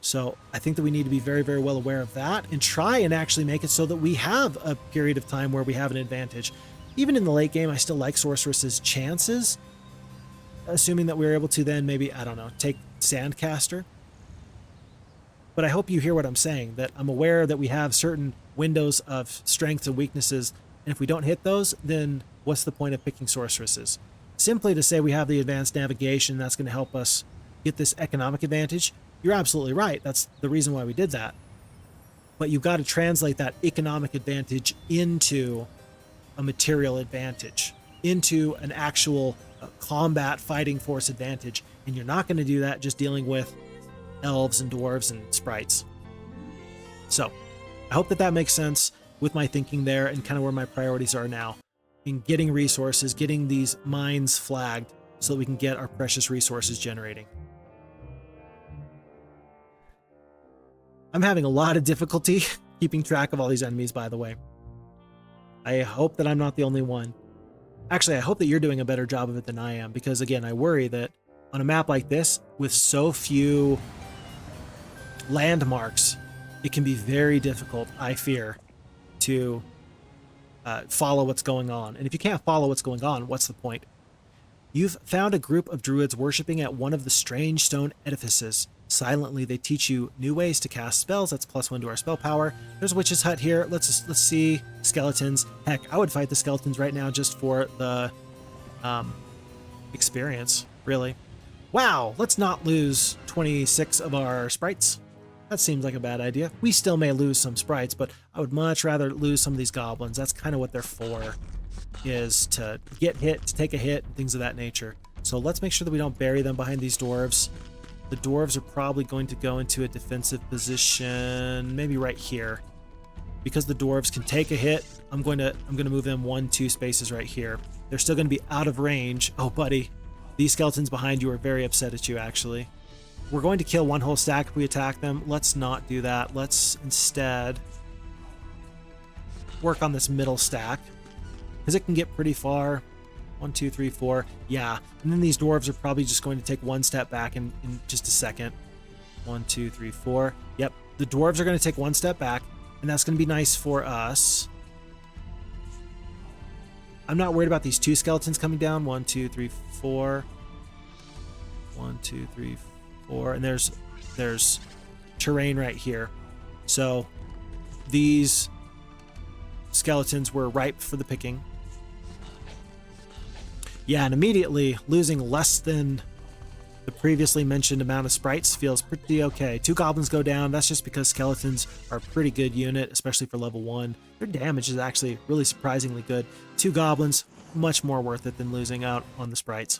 So I think that we need to be very, very well aware of that and try and actually make it so that we have a period of time where we have an advantage. Even in the late game, I still like sorceresses' chances, assuming that we're able to then maybe, I don't know, take Sandcaster. But I hope you hear what I'm saying, that I'm aware that we have certain windows of strengths and weaknesses, and if we don't hit those, then what's the point of picking sorceresses? Simply to say we have the advanced navigation, that's going to help us get this economic advantage. You're absolutely right. That's the reason why we did that. But you've got to translate that economic advantage into a material advantage, into an actual combat fighting force advantage. And you're not going to do that just dealing with elves and dwarves and sprites. So I hope that that makes sense with my thinking there and kind of where my priorities are now in getting resources, getting these mines flagged so that we can get our precious resources generating. I'm having a lot of difficulty keeping track of all these enemies, by the way. I hope that I'm not the only one. Actually, I hope that you're doing a better job of it than I am, because again, I worry that on a map like this, with so few landmarks, it can be very difficult, I fear, to follow what's going on. And if you can't follow what's going on, what's the point? You've found a group of druids worshiping at one of the strange stone edifices. Silently, they teach you new ways to cast spells. That's +1 to our spell power. There's a witch's hut here. Let's see skeletons. Heck, I would fight the skeletons right now just for the experience, really. Wow, let's not lose 26 of our sprites. That seems like a bad idea. We still may lose some sprites, but I would much rather lose some of these goblins. That's kind of what they're for, is to get hit, to take a hit, and things of that nature. So let's make sure that we don't bury them behind these dwarves. The dwarves are probably going to go into a defensive position, maybe right here. Because the dwarves can take a hit, I'm going to move them 1-2 spaces right here. They're still going to be out of range. Oh, buddy, these skeletons behind you are very upset at you, actually. We're going to kill one whole stack if we attack them. Let's not do that. Let's instead work on this middle stack, because it can get pretty far. 1, 2, 3, 4. Yeah. And then these dwarves are probably just going to take one step back in just a second. 1, 2, 3, 4. Yep. The dwarves are going to take one step back, and that's going to be nice for us. I'm not worried about these 2 skeletons coming down. 1, 2, 3, 4. 1, 2, 3, 4. And there's terrain right here. So these skeletons were ripe for the picking. Yeah, and immediately losing less than the previously mentioned amount of sprites feels pretty okay. 2 goblins go down. That's just because skeletons are a pretty good unit, especially for level 1. Their damage is actually really surprisingly good. 2 goblins, much more worth it than losing out on the sprites.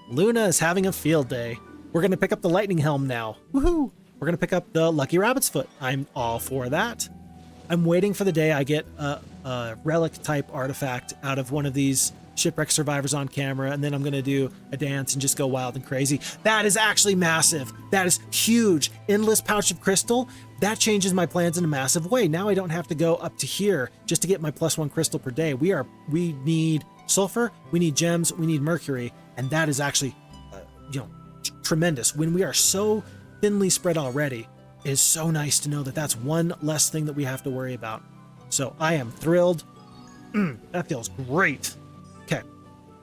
Luna is having a field day. We're going to pick up the lightning helm now. Woohoo! We're going to pick up the lucky rabbit's foot. I'm all for that. I'm waiting for the day I get a relic type artifact out of one of these shipwreck survivors on camera, and then I'm going to do a dance and just go wild and crazy. That is actually massive. That is huge. Endless pouch of crystal. That changes my plans in a massive way. Now I don't have to go up to here just to get my +1 crystal per day. We need sulfur, we need gems, we need mercury, and that is actually tremendous. When we are so thinly spread already, it is so nice to know that that's one less thing that we have to worry about. So I am thrilled. That feels great. Okay.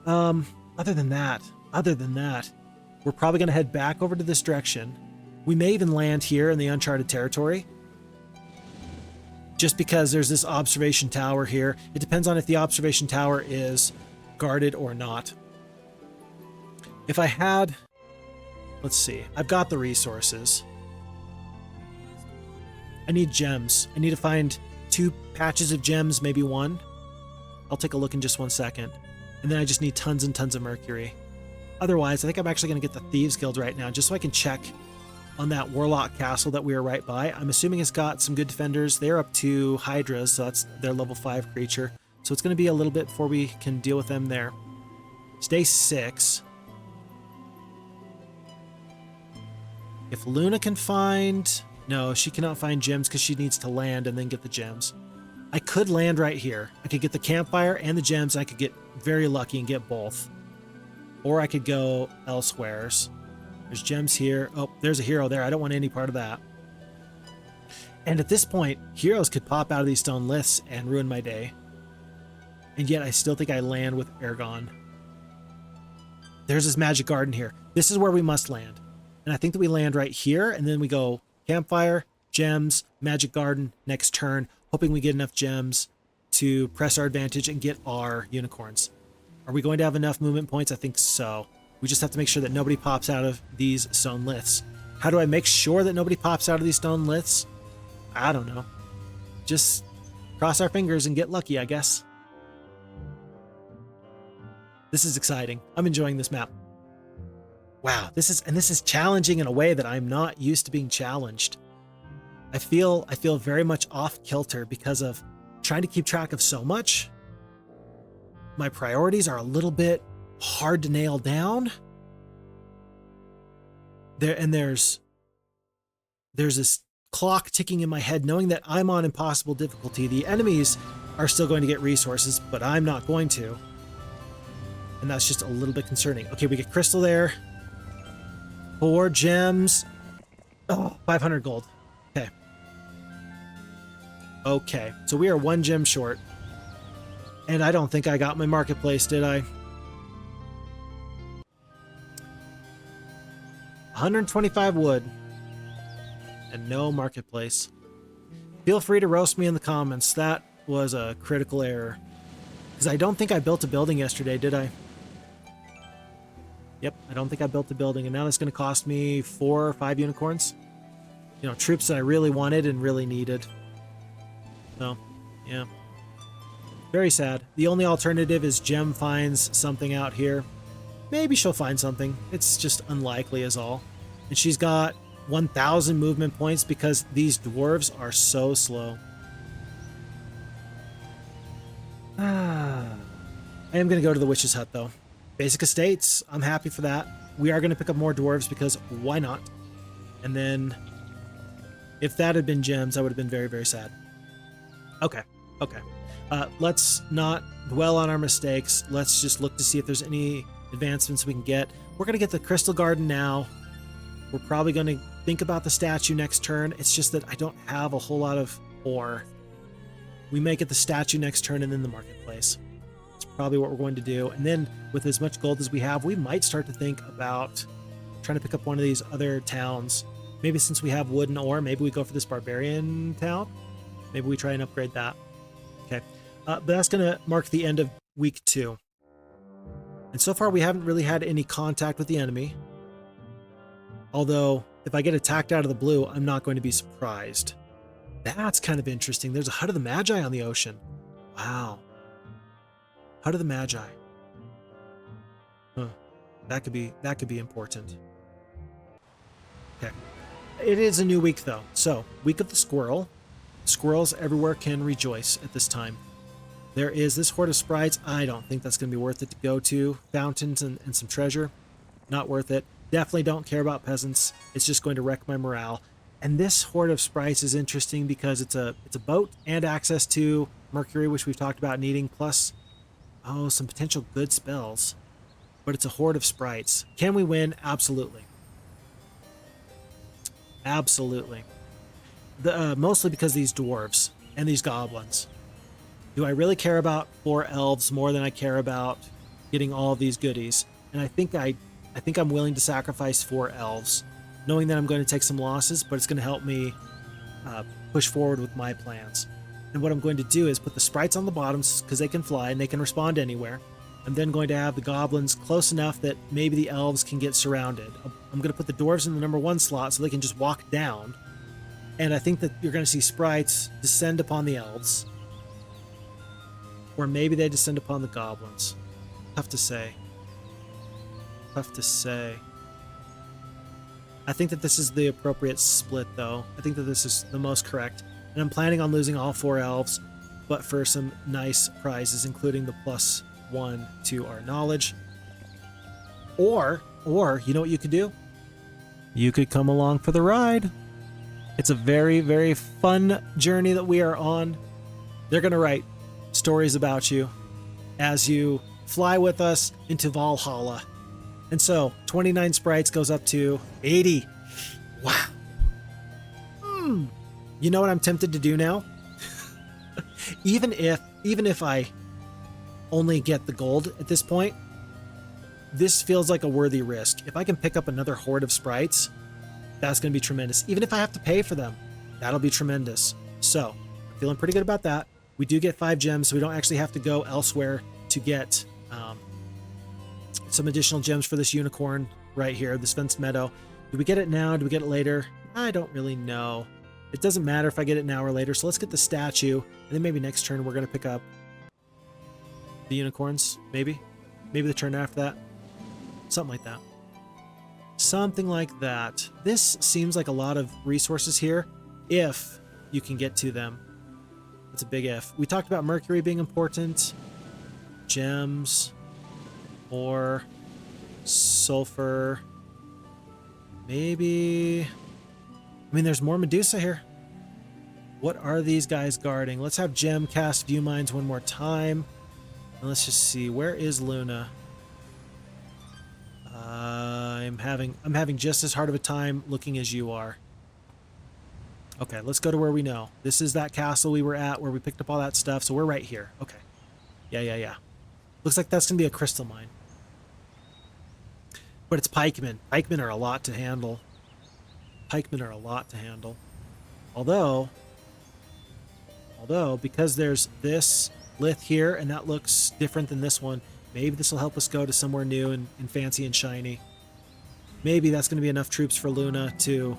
Other than that, we're probably going to head back over to this direction. We may even land here in the uncharted territory, just because there's this observation tower here. It depends on if the observation tower is guarded or not. If I had, let's see, I've got the resources. I need gems. I need to find 2 patches of gems, maybe 1. I'll take a look in just 1 second. And then I just need tons and tons of mercury. Otherwise, I think I'm actually going to get the Thieves Guild right now, just so I can check on that Warlock Castle that we are right by. I'm assuming it's got some good defenders. They're up to Hydras, so that's their level 5 creature. So it's going to be a little bit before we can deal with them there. It's day 6. If Luna can find... No, she cannot find gems because she needs to land and then get the gems. I could land right here. I could get the campfire and the gems. I could get very lucky and get both. Or I could go elsewheres. There's gems here. Oh, there's a hero there. I don't want any part of that. And at this point, heroes could pop out of these stone liths and ruin my day. And yet I still think I land with Ergon. There's this magic garden here. This is where we must land. And I think that we land right here, and then we go campfire, gems, magic garden, next turn, hoping we get enough gems to press our advantage and get our unicorns. Are we going to have enough movement points? I think so. We just have to make sure that nobody pops out of these stone liths. How do I make sure that nobody pops out of these stone liths? I don't know. Just cross our fingers and get lucky, I guess. This is exciting. I'm enjoying this map. Wow, this is challenging in a way that I'm not used to being challenged. I feel very much off kilter because of trying to keep track of so much. My priorities are a little bit hard to nail down. There's this clock ticking in my head, knowing that I'm on impossible difficulty. The enemies are still going to get resources, but I'm not going to. And that's just a little bit concerning. Okay, we get crystal there. 4 gems. Oh, 500 gold. Okay. Okay, so we are 1 gem short. And I don't think I got my marketplace, did I? 125 wood. And no marketplace. Feel free to roast me in the comments. That was a critical error. Because I don't think I built a building yesterday, did I? Yep, I don't think I built a building, and now it's going to cost me 4 or 5 unicorns. you know, troops that I really wanted and really needed. So, yeah. Very sad. The only alternative is Gem finds something out here. Maybe she'll find something. It's just unlikely is all. And she's got 1,000 movement points because these dwarves are so slow. I am going to go to the witch's hut, though. Basic estates. I'm happy for that. We are going to pick up more dwarves because why not? And then if that had been gems, I would have been very, very sad. Okay. Okay. Let's not dwell on our mistakes. Let's just look to see if there's any advancements we can get. We're going to get the Crystal Garden now. We're probably going to think about the statue next turn. It's just that I don't have a whole lot of ore. We may get the statue next turn and then the marketplace. It's probably what we're going to do. And then with as much gold as we have, we might start to think about trying to pick up one of these other towns. Maybe since we have wood and ore, maybe we go for this barbarian town. Maybe we try and upgrade that. Okay. But that's going to mark the end of week 2. And so far we haven't really had any contact with the enemy. Although, if I get attacked out of the blue, I'm not going to be surprised. That's kind of interesting. There's a Hut of the Magi on the ocean. Wow. Hut of the Magi. Huh. That could be important. Okay. It is a new week though. So, week of the squirrel. Squirrels everywhere can rejoice at this time. There is this horde of sprites. I don't think that's going to be worth it to go to. Fountains and some treasure. Not worth it. Definitely don't care about peasants. It's just going to wreck my morale. And this horde of sprites is interesting because it's a boat and access to Mercury, which we've talked about needing, plus some potential good spells. But it's a horde of sprites. Can we win? Absolutely. Absolutely. Mostly because these dwarves and these goblins. Do I really care about 4 elves more than I care about getting all of these goodies? And I think I'm willing to sacrifice 4 elves, knowing that I'm going to take some losses, but it's going to help me push forward with my plans. And what I'm going to do is put the sprites on the bottoms because they can fly and they can respond anywhere. I'm then going to have the goblins close enough that maybe the elves can get surrounded. I'm going to put the dwarves in the number 1 slot so they can just walk down. And I think that you're going to see sprites descend upon the elves. Or maybe they descend upon the goblins. Tough to say. Tough to say. I think that this is the appropriate split, though. I think that this is the most correct. And I'm planning on losing all 4 elves, but for some nice prizes, including the +1 to our knowledge. Or, you know what you could do? You could come along for the ride. It's a very, very fun journey that we are on. They're going to write stories about you as you fly with us into Valhalla. And so 29 sprites goes up to 80. Wow. You know what I'm tempted to do now? even if I only get the gold at this point, this feels like a worthy risk. If I can pick up another horde of sprites, that's going to be tremendous. Even if I have to pay for them, that'll be tremendous. So, I'm feeling pretty good about that. We do get 5 gems, so we don't actually have to go elsewhere to get some additional gems for this unicorn right here, this fenced meadow. Do we get it now? Do we get it later? I don't really know. It doesn't matter if I get it now or later, so let's get the statue, and then maybe next turn we're going to pick up the unicorns, maybe? Maybe the turn after that? Something like that. Something like that. This seems like a lot of resources here, if you can get to them. It's a big if. We talked about Mercury being important. Gems. Or sulfur. Maybe. I mean, there's more Medusa here. What are these guys guarding? Let's have Gem cast View Mines one more time. And let's just see. Where is Luna? I'm having just as hard of a time looking as you are. Okay, let's go to where we know. This is that castle we were at where we picked up all that stuff, so we're right here. Okay. Yeah. Looks like that's going to be a crystal mine. But it's pikemen. Pikemen are a lot to handle. Although, because there's this Lith here, and that looks different than this one, maybe this will help us go to somewhere new and fancy and shiny. Maybe that's going to be enough troops for Luna to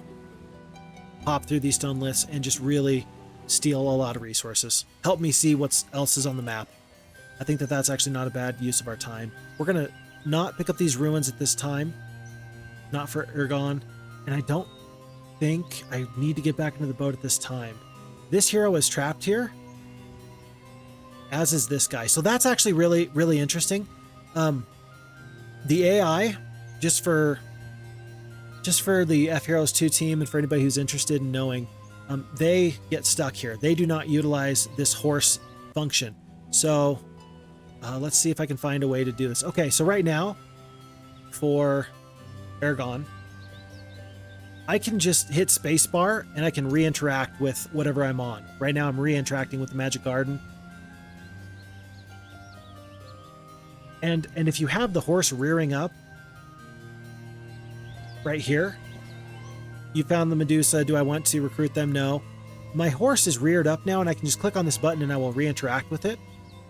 pop through these stone lifts and just really steal a lot of resources. Help me see what else is on the map. I think that that's actually not a bad use of our time. We're going to not pick up these ruins at this time. Not for Ergon. And I don't think I need to get back into the boat at this time. This hero is trapped here, as is this guy. So that's actually really, really interesting. The AI, just for the FHeroes2 team and for anybody who's interested in knowing, they get stuck here. They do not utilize this horse function. So let's see if I can find a way to do this. Okay, so right now, for Ergon, I can just hit spacebar and I can re-interact with whatever I'm on. Right now I'm re-interacting with the Magic Garden. And if you have the horse rearing up right here, you found the Medusa. Do I want to recruit them? No. My horse is reared up now and I can just click on this button and I will re-interact with it.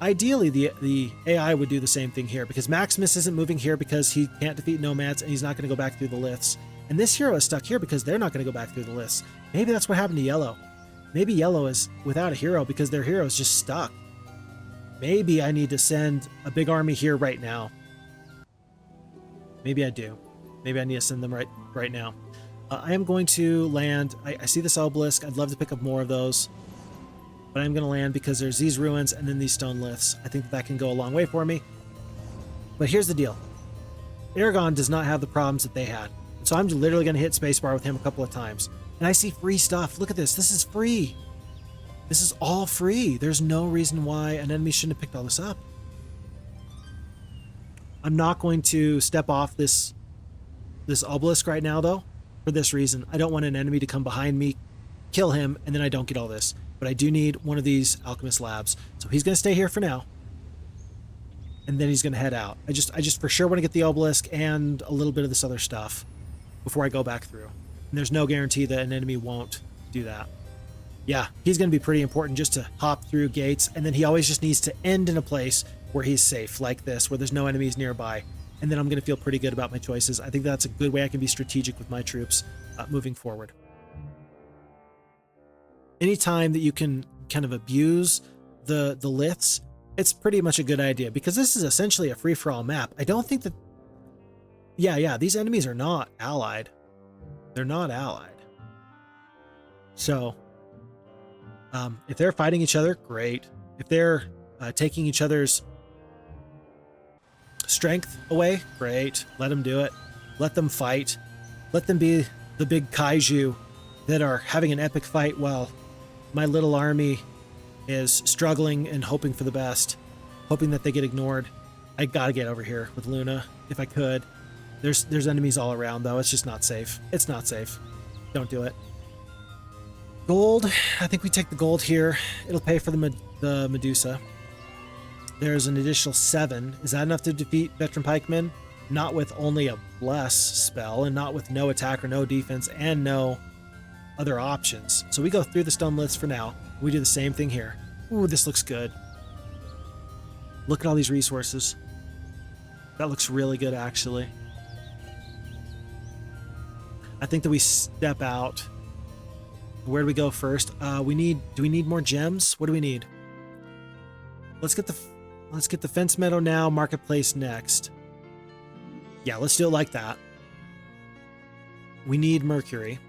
Ideally, the AI would do the same thing here because Maximus isn't moving here because he can't defeat nomads and he's not going to go back through the lifts. And this hero is stuck here because they're not going to go back through the lifts. Maybe that's what happened to Yellow. Maybe Yellow is without a hero because their hero is just stuck. Maybe I need to send a big army here right now. Maybe I do. Maybe I need to send them right now. I am going to land. I see this Obelisk. I'd love to pick up more of those. But I'm going to land because there's these ruins and then these stone lifts. I think that can go a long way for me. But here's the deal. Ergon does not have the problems that they had. So I'm literally going to hit spacebar with him a couple of times. And I see free stuff. Look at this. This is free. This is all free. There's no reason why an enemy shouldn't have picked all this up. I'm not going to step off this Obelisk right now, though, for this reason. I don't want an enemy to come behind me, kill him, and then I don't get all this. But I do need one of these Alchemist Labs. So he's going to stay here for now. And then he's going to head out. I just for sure want to get the Obelisk and a little bit of this other stuff before I go back through. And there's no guarantee that an enemy won't do that. Yeah, he's going to be pretty important just to hop through gates. And then he always just needs to end in a place where he's safe, like this, where there's no enemies nearby. And then I'm going to feel pretty good about my choices. I think that's a good way I can be strategic with my troops moving forward. Anytime that you can kind of abuse the Liths, it's pretty much a good idea because this is essentially a free-for-all map. I don't think that... Yeah, these enemies are not allied. They're not allied. So, if they're fighting each other, great. If they're taking each other's strength away, great. Let them do it. Let them fight. Let them be the big kaiju that are having an epic fight while my little army is struggling and hoping for the best, hoping that they get ignored. I gotta get over here with Luna if I could. There's enemies all around though. It's just not safe. It's not safe. Don't do it. Gold. I think we take the gold here. It'll pay for the Medusa. There's an additional 7. Is that enough to defeat Veteran Pikemen? Not with only a bless spell and not with no attack or no defense and no other options. So we go through the stone lifts for now. We do the same thing here. Ooh, this looks good. Look at all these resources. That looks really good, actually. I think that we step out. Where do we go first? Do we need more gems? What do we need? Let's get the fence meadow now, marketplace next. Yeah, let's do it like that. We need mercury.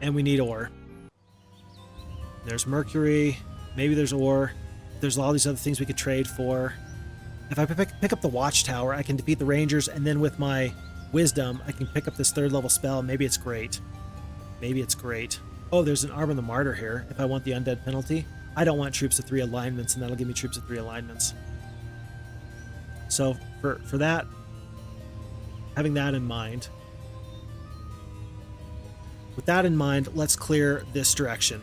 And we need ore. There's mercury. Maybe there's ore. There's all these other things we could trade for. If I pick up the watchtower, I can defeat the rangers, and then with my wisdom, I can pick up this 3rd level spell. Maybe it's great. Maybe it's great. Oh, there's an Arm of the Martyr here. If I want the undead penalty, I don't want troops of 3 alignments, and that'll give me troops of 3 alignments. So for that, having that in mind, with that in mind, let's clear this direction.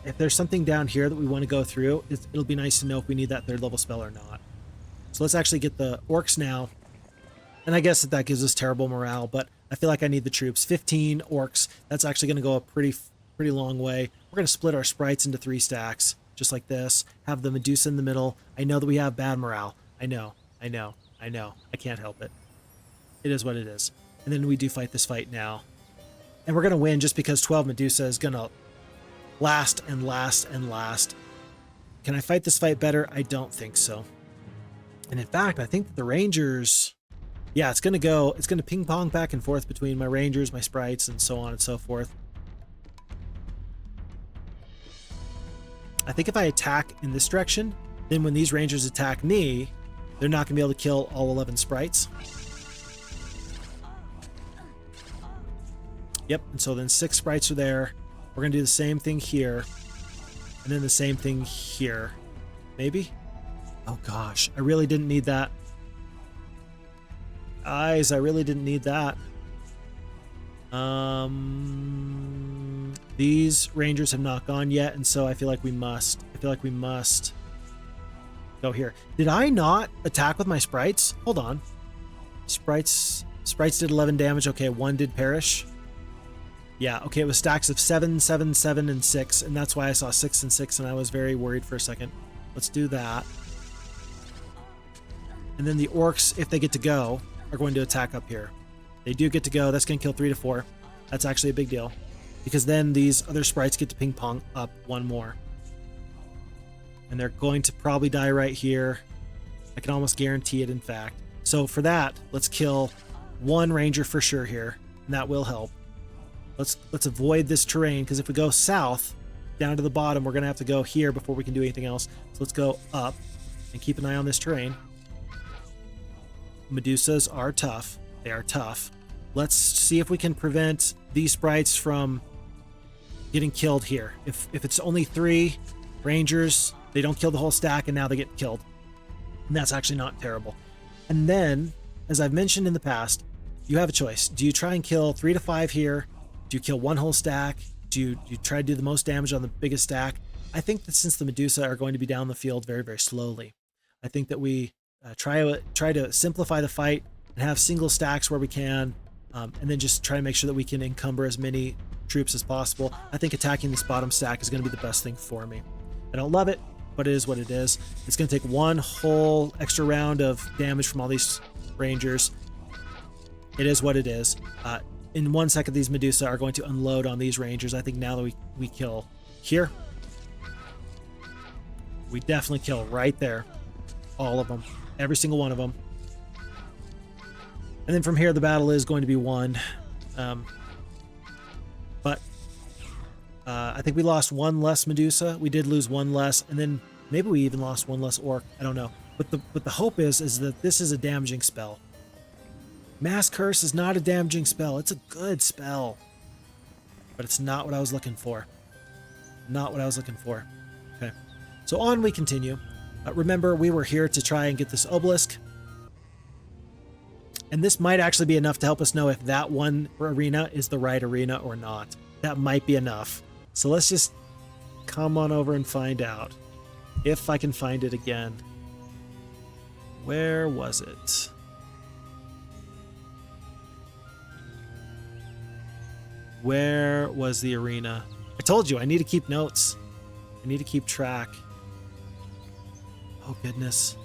If there's something down here that we want to go through, it'll be nice to know if we need that 3rd level spell or not. So let's actually get the orcs now. And I guess that gives us terrible morale, but I feel like I need the troops. 15 orcs. That's actually going to go a pretty long way. We're going to split our sprites into 3 stacks, just like this. Have the Medusa in the middle. I know that we have bad morale. I know. I know. I can't help it. It is what it is. And then we do fight this fight now. And we're going to win just because 12 Medusa is going to last and last and last. Can I fight this fight better? I don't think so. And in fact, I think that the Rangers... Yeah, it's going to ping pong back and forth between my Rangers, my sprites, and so on and so forth. I think if I attack in this direction, then when these Rangers attack me, they're not going to be able to kill all 11 sprites. Yep, and so then 6 sprites are there. We're going to do the same thing here. And then the same thing here. Maybe? Oh gosh, I really didn't need that. Guys, I really didn't need that. These Rangers have not gone yet, and so I feel like we must. Go here. Did I not attack with my sprites? Hold on. Sprites did 11 damage. Okay, 1 did perish. Yeah, okay, it was stacks of 7, 7, 7, and 6, and that's why I saw 6 and 6, and I was very worried for a second. Let's do that. And then the orcs, if they get to go, are going to attack up here. They do get to go. That's going to kill 3 to 4. That's actually a big deal, because then these other sprites get to ping pong up 1 more. And they're going to probably die right here. I can almost guarantee it, in fact. So for that, let's kill 1 ranger for sure here, and that will help. Let's avoid this terrain, because if we go south down to the bottom, we're going to have to go here before we can do anything else. So let's go up and keep an eye on this terrain. Medusas are tough. They are tough. Let's see if we can prevent these sprites from getting killed here. If it's only 3 rangers, they don't kill the whole stack, and now they get killed. And that's actually not terrible. And then, as I've mentioned in the past, you have a choice. Do you try and kill 3 to 5 here? Do you kill 1 whole stack? Do you try to do the most damage on the biggest stack? I think that since the Medusa are going to be down the field very, very slowly, I think that we try to simplify the fight and have single stacks where we can, and then just try to make sure that we can encumber as many troops as possible. I think attacking this bottom stack is going to be the best thing for me. I don't love it, but it is what it is. It's going to take 1 whole extra round of damage from all these rangers. It is what it is. In 1 second, these Medusa are going to unload on these rangers. I think now that we kill here, we definitely kill right there. All of them. Every single one of them. And then from here, the battle is going to be won. But I think we lost 1 less Medusa. We did lose 1 less, and then maybe we even lost 1 less orc. I don't know. But the hope is that this is a damaging spell. Mass Curse is not a damaging spell. It's a good spell. But it's not what I was looking for. Not what I was looking for. Okay. So on we continue. Remember, we were here to try and get this Obelisk. And this might actually be enough to help us know if that one arena is the right arena or not. That might be enough. So let's just come on over and find out. If I can find it again. Where was it? Where was the arena? I told you, I need to keep notes. I need to keep track. Oh, goodness.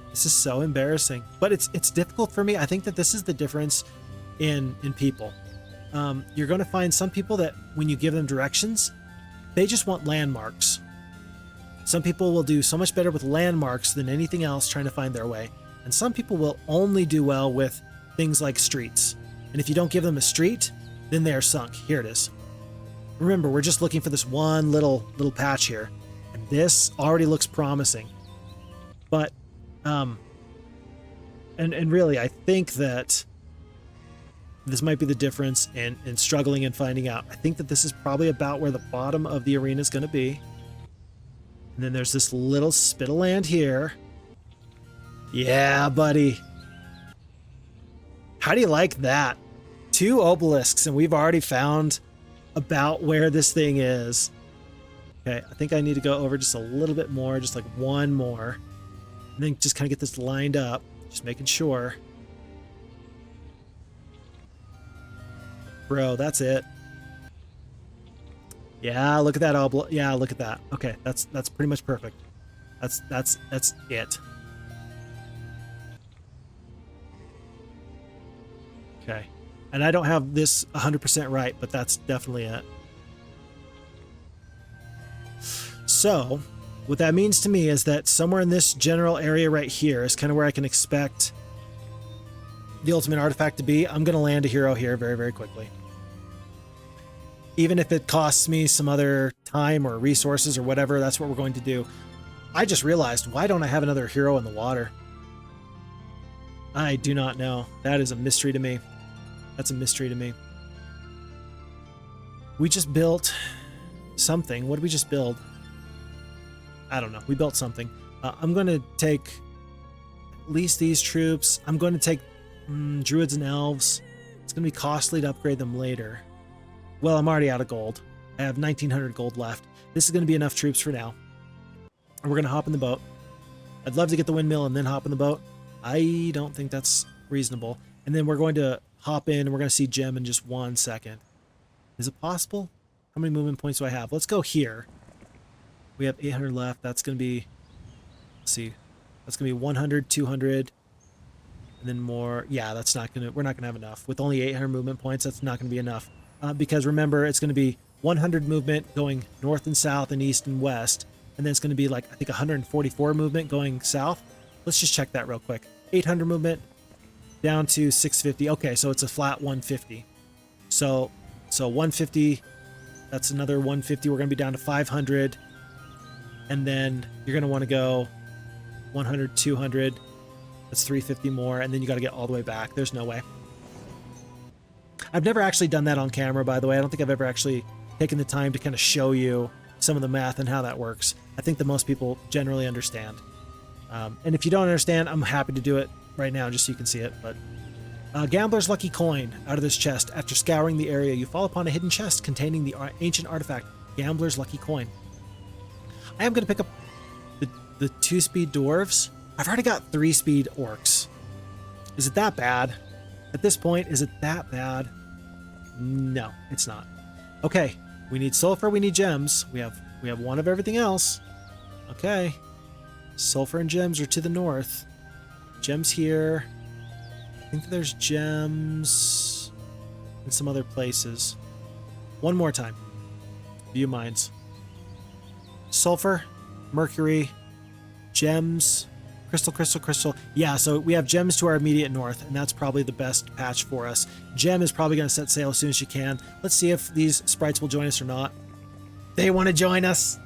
This is so embarrassing. But it's difficult for me. I think that this is the difference in people. You're going to find some people that when you give them directions, they just want landmarks. Some people will do so much better with landmarks than anything else trying to find their way. And some people will only do well with things like streets. And if you don't give them a street, then they are sunk. Here it is. Remember, we're just looking for this one little patch here. And this already looks promising. But, and really, I think that this might be the difference in struggling and finding out. I think that this is probably about where the bottom of the arena is going to be. And then there's this little spit of land here. Yeah, buddy. How do you like that? 2 obelisks, and we've already found about where this thing is. Okay, I think I need to go over just a little bit more, just like 1 more. And then just kind of get this lined up, just making sure. Bro, that's it. Yeah, look at that yeah, look at that. Okay, that's pretty much perfect. That's it. Okay. And I don't have this 100% right, but that's definitely it. So what that means to me is that somewhere in this general area right here is kind of where I can expect the ultimate artifact to be. I'm going to land a hero here very, very quickly. Even if it costs me some other time or resources or whatever, that's what we're going to do. I just realized, why don't I have another hero in the water? I do not know. That is a mystery to me. That's a mystery to me. We just built something. What did we just build? I don't know. We built something. I'm going to take at least these troops. I'm going to take druids and elves. It's going to be costly to upgrade them later. Well, I'm already out of gold. I have 1,900 gold left. This is going to be enough troops for now. And we're going to hop in the boat. I'd love to get the windmill and then hop in the boat. I don't think that's reasonable. And then we're going to hop in and we're going to see Gem in just 1 second. Is it possible? How many movement points do I have? Let's go here. We have 800 left. That's going to be, let's see, that's going to be 100, 200, and then more. Yeah, that's not going to, we're not going to have enough. With only 800 movement points, that's not going to be enough. Because remember, it's going to be 100 movement going north and south and east and west. And then it's going to be like, I think 144 movement going south. Let's just check that real quick. 800 movement down to 650. Okay, so it's a flat 150. So 150, that's another 150. We're going to be down to 500. And then you're going to want to go 100, 200. That's 350 more. And then you got to get all the way back. There's no way. I've never actually done that on camera, by the way. I don't think I've ever actually taken the time to kind of show you some of the math and how that works. I think that most people generally understand. And if you don't understand, I'm happy to do it right now just so you can see it. But Gambler's Lucky Coin out of this chest. After scouring the area, you fall upon a hidden chest containing the ancient artifact, Gambler's Lucky Coin. I am going to pick up the 2-speed dwarves. I've already got 3-speed orcs. Is it that bad? At this point, is it that bad? No, it's not. Okay, we need sulfur, we need gems. We have one of everything else. Okay. Sulfur and gems are to the north. Gems here. I think there's gems in some other places. One more time. View mines. Sulfur, mercury, gems, crystal, crystal, crystal. Yeah, so we have gems to our immediate north, and that's probably the best patch for us. Gem is probably going to set sail as soon as she can. Let's see if these sprites will join us or not. They want to join us.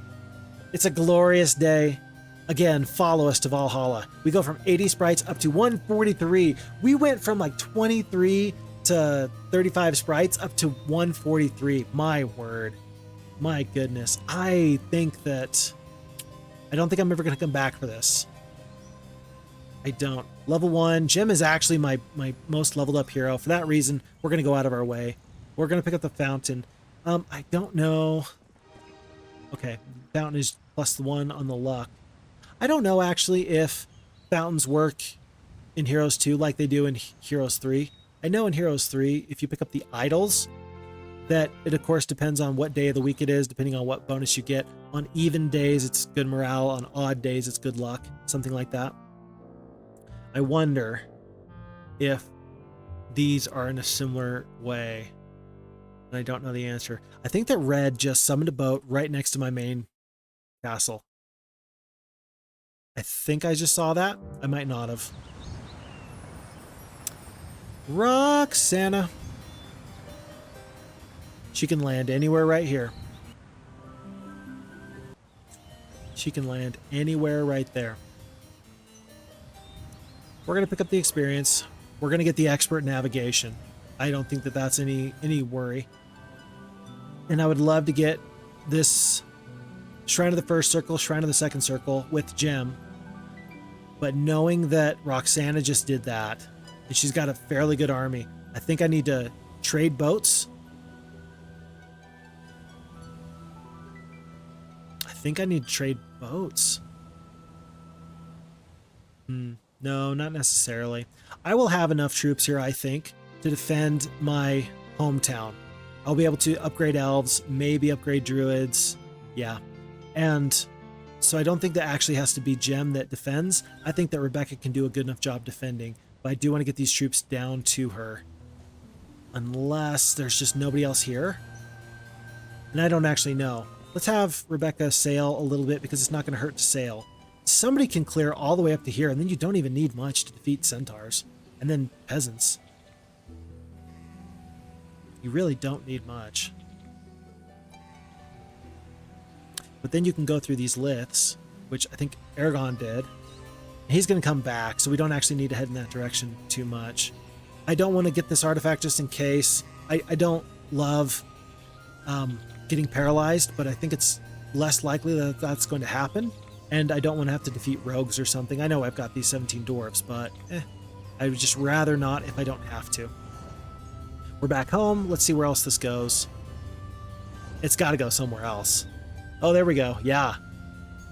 It's a glorious day. Again, follow us to Valhalla. We go from 80 sprites up to 143. We went from like 23 to 35 sprites up to 143. My word. My goodness. I don't think I'm ever going to come back for this. I don't. Level 1. Gem is actually my most leveled up hero. For that reason, we're going to go out of our way. We're going to pick up the fountain. I don't know. Okay. Fountain is +1 on the luck. I don't know actually if fountains work in Heroes 2 like they do in Heroes 3. I know in Heroes 3, if you pick up the idols, that it of course depends on what day of the week it is, depending on what bonus you get. On even days, it's good morale. On odd days, it's good luck. Something like that. I wonder if these are in a similar way. And I don't know the answer. I think that red just summoned a boat right next to my main castle. I think I just saw that. I might not have. Roxana. She can land anywhere right here. She can land anywhere right there. We're going to pick up the experience. We're going to get the expert navigation. I don't think that that's any worry. And I would love to get this Shrine of the First Circle, Shrine of the Second Circle with Gem. But knowing that Roxana just did that, and she's got a fairly good army, I think I need to trade boats. No, not necessarily. I will have enough troops here, I think, to defend my hometown. I'll be able to upgrade elves, maybe upgrade druids. Yeah. And so I don't think that actually has to be Gem that defends. I think that Rebecca can do a good enough job defending, but I do want to get these troops down to her. Unless there's just nobody else here. And I don't actually know. Let's have Rebecca sail a little bit because it's not going to hurt to sail. Somebody can clear all the way up to here, and then you don't even need much to defeat centaurs. And then peasants. You really don't need much. But then you can go through these liths, which I think Ergon did. He's going to come back, so we don't actually need to head in that direction too much. I don't want to get this artifact just in case. I don't love getting paralyzed, but I think it's less likely that that's going to happen. And I don't want to have to defeat rogues or something. I know I've got these 17 dwarves, but I would just rather not if I don't have to. We're back home. Let's see where else this goes. It's got to go somewhere else. Oh, there we go. Yeah.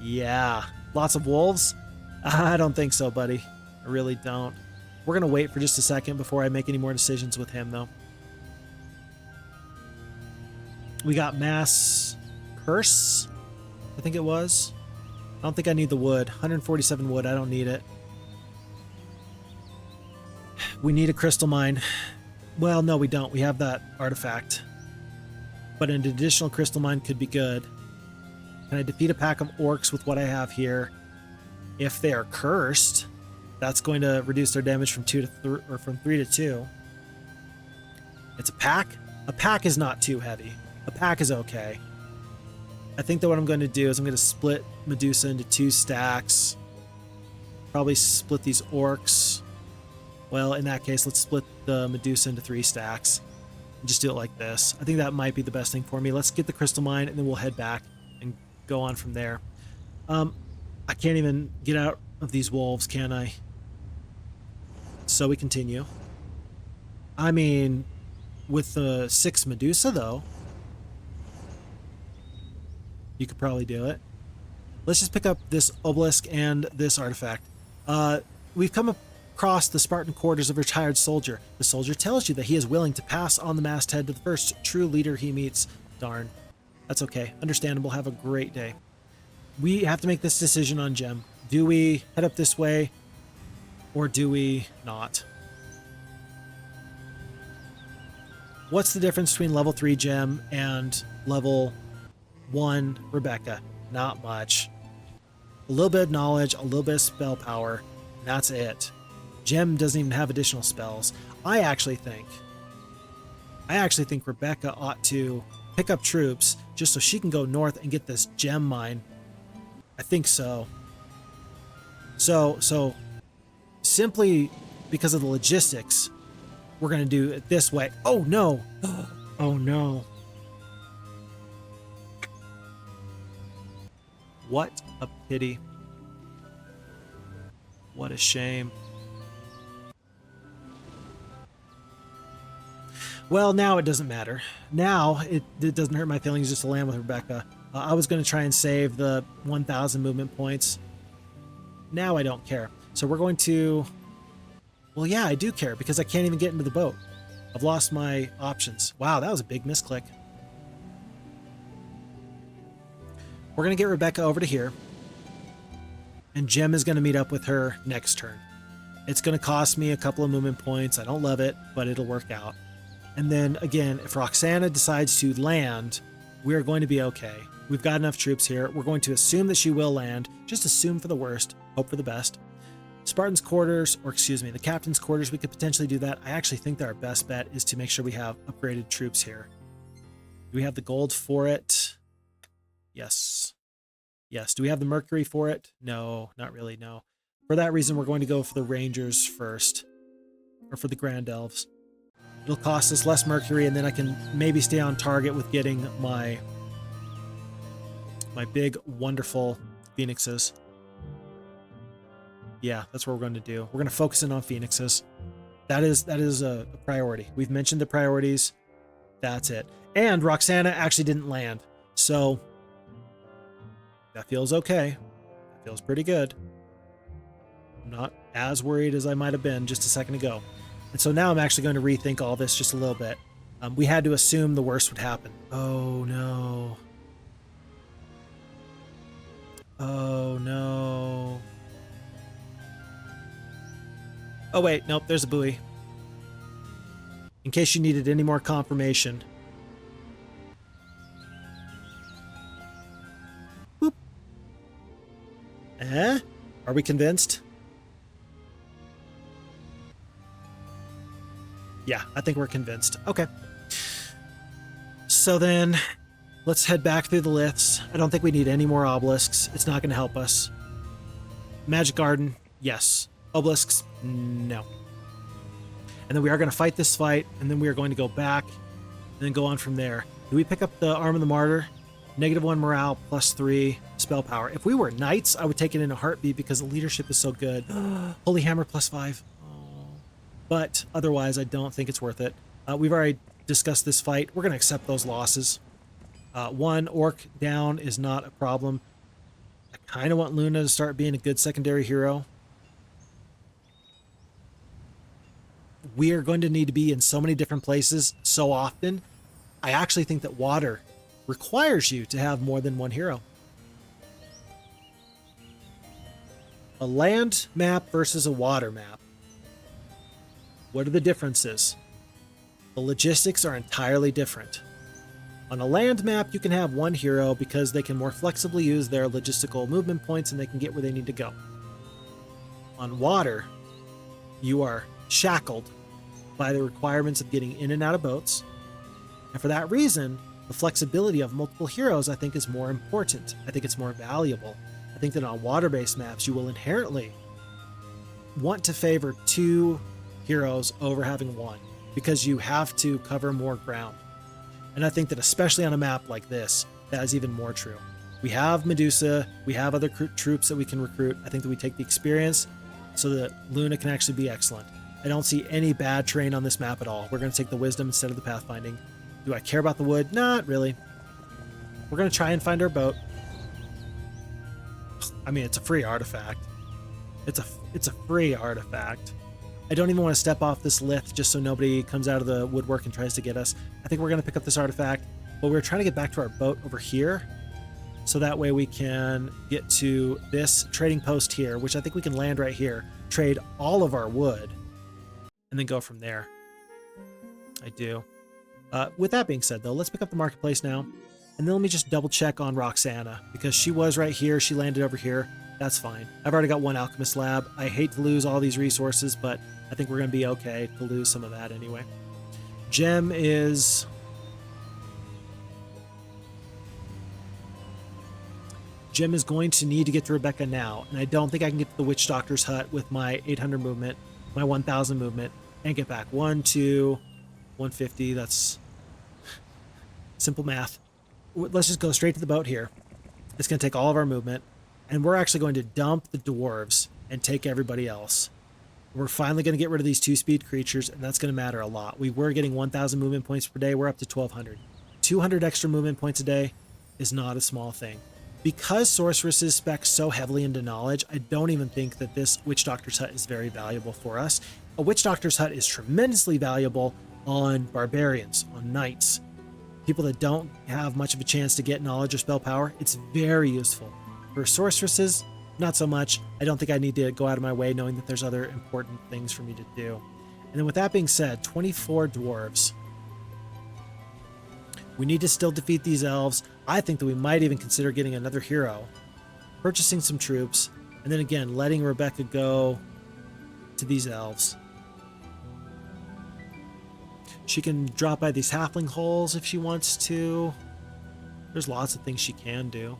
Yeah. Lots of wolves? I don't think so, buddy. I really don't. We're going to wait for just a second before I make any more decisions with him, though. We got mass curse, I think it was. I don't think I need the wood. 147 wood. I don't need it. We need a crystal mine. Well, no, we don't. We have that artifact. But an additional crystal mine could be good. Can I defeat a pack of orcs with what I have here? If they are cursed, that's going to reduce their damage from 2 to 3, or from 3 to 2. It's a pack. A pack is not too heavy. A pack is okay. I think that what I'm going to do is I'm going to split Medusa into 2 stacks. Probably split these orcs. Well, in that case, let's split the Medusa into 3 stacks. And just do it like this. I think that might be the best thing for me. Let's get the crystal mine, and then we'll head back and go on from there. I can't even get out of these wolves, can I? So we continue. I mean, with the 6 Medusa, though, you could probably do it. Let's just pick up this Obelisk and this artifact. We've come across the Spartan quarters of a retired soldier. The soldier tells you that he is willing to pass on the masthead to the first true leader he meets. Darn. That's okay. Understandable. Have a great day. We have to make this decision on Gem. Do we head up this way or do we not? What's the difference between level 3 Gem and level 1 Rebecca? Not much. A little bit of knowledge, a little bit of spell power, and that's it. Gem doesn't even have additional spells. I actually think Rebecca ought to pick up troops just so she can go north and get this gem mine. I think so. So simply because of the logistics, we're going to do it this way. Oh no. Oh no. What a pity. What a shame. Well, now it doesn't matter. Now it doesn't hurt my feelings just to land with Rebecca. I was going to try and save the 1,000 movement points. Now I don't care. So we're going to... Well, yeah, I do care because I can't even get into the boat. I've lost my options. Wow, that was a big misclick. We're going to get Rebecca over to here. And Gem is going to meet up with her next turn. It's going to cost me a couple of movement points. I don't love it, but it'll work out. And then, again, if Roxana decides to land, we're going to be okay. We've got enough troops here. We're going to assume that she will land. Just assume for the worst, hope for the best. Spartan's quarters, or excuse me, the captain's quarters, we could potentially do that. I actually think that our best bet is to make sure we have upgraded troops here. Do we have the gold for it? Yes. Yes. Do we have the mercury for it? No, not really, no. For that reason, we're going to go for the rangers first, or for the grand elves. It'll cost us less mercury, and then I can maybe stay on target with getting my big, wonderful phoenixes. Yeah, that's what we're going to do. We're going to focus in on phoenixes. That is a priority. We've mentioned the priorities. That's it. And Roxana actually didn't land, so that feels okay. That feels pretty good. I'm not as worried as I might have been just a second ago. And so now I'm actually going to rethink all this just a little bit. We had to assume the worst would happen. Oh, no. Oh, no. Oh, wait. Nope, there's a buoy. in case you needed any more confirmation. Boop. Are we convinced? Yeah, I think we're convinced. Okay. So then, let's head back through the Liths. I don't think we need any more obelisks. It's not going to help us. Magic Garden, yes. Obelisks, no. And then we are going to fight this fight, and then we are going to go back, and then go on from there. Do we pick up the Arm of the Martyr? -1 morale, +3 spell power. If we were knights, I would take it in a heartbeat because the leadership is so good. Holy Hammer, +5. Oh. But otherwise, I don't think it's worth it. We've already discussed this fight. We're going to accept those losses. 1 orc down is not a problem. I kind of want Luna to start being a good secondary hero. We are going to need to be in so many different places so often. I actually think that water requires you to have more than one hero. A land map versus a water map. What are the differences? The logistics are entirely different. On a land map, you can have one hero because they can more flexibly use their logistical movement points and they can get where they need to go. On water, you are shackled by the requirements of getting in and out of boats. And for that reason, the flexibility of multiple heroes, I think, is more important. I think it's more valuable. I think that on water-based maps, you will inherently want to favor 2 heroes over having 1 because you have to cover more ground. And I think that especially on a map like this, that is even more true. We have Medusa, we have other troops that we can recruit. I think that we take the experience so that Luna can actually be excellent. I don't see any bad terrain on this map at all. We're going to take the wisdom instead of the pathfinding. Do I care about the wood? Not really. We're going to try and find our boat. I mean, it's a free artifact. It's a free artifact. I don't even want to step off this Lith just so nobody comes out of the woodwork and tries to get us. I think we're going to pick up this artifact, but we're trying to get back to our boat over here. So that way we can get to this trading post here, which I think we can land right here, trade all of our wood, and then go from there. I do. With that being said, though, let's pick up the marketplace now. And then let me just double check on Roxana, because she was right here. She landed over here. That's fine. I've already got 1 alchemist lab. I hate to lose all these resources, but I think we're going to be okay to lose some of that anyway. Gem is... Gem is going to need to get to Rebecca now, and I don't think I can get to the Witch Doctor's hut with my 800 movement, my 1000 movement, and get back. 1, 2, 150. That's simple math. Let's just go straight to the boat here. It's going to take all of our movement, and we're actually going to dump the dwarves and take everybody else. We're finally going to get rid of these 2-speed creatures, and that's going to matter a lot. We were getting 1,000 movement points per day. We're up to 1,200. 200 extra movement points a day is not a small thing. Because sorceresses spec so heavily into knowledge, I don't even think that this Witch Doctor's hut is very valuable for us. A Witch Doctor's hut is tremendously valuable on barbarians, on knights, people that don't have much of a chance to get knowledge or spell power. It's very useful. For sorceresses, not so much. I don't think I need to go out of my way knowing that there's other important things for me to do. And then with that being said, 24 dwarves. We need to still defeat these elves. I think that we might even consider getting another hero, purchasing some troops, and then again, letting Rebecca go to these elves. She can drop by these halfling holes if she wants to. There's lots of things she can do.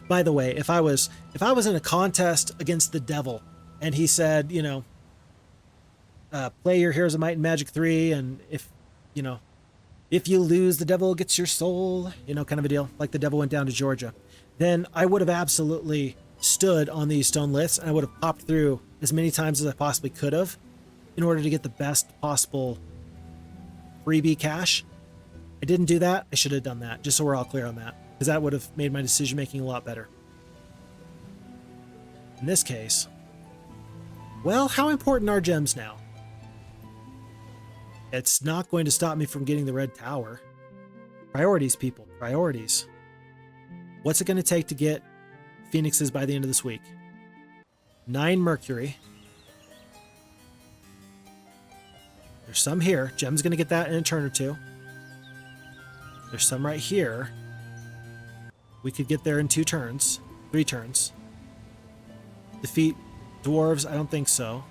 By the way, if I was in a contest against the devil and he said, you know, play your Heroes of Might and Magic 3, and if you lose, the devil gets your soul, kind of a deal, like the devil went down to Georgia, then I would have absolutely stood on these stone lifts and I would have popped through as many times as I possibly could have in order to get the best possible freebie cash. I didn't do that. I should have done that, just so we're all clear on that, because that would have made my decision making a lot better. In this case, well, how important are gems now? It's not going to stop me from getting the red tower. Priorities, people. Priorities. What's it going to take to get phoenixes by the end of this week? 9 mercury. There's some here. Gem's going to get that in a turn or two. There's some right here. We could get there in 2 turns. 3 turns. Defeat dwarves? I don't think so.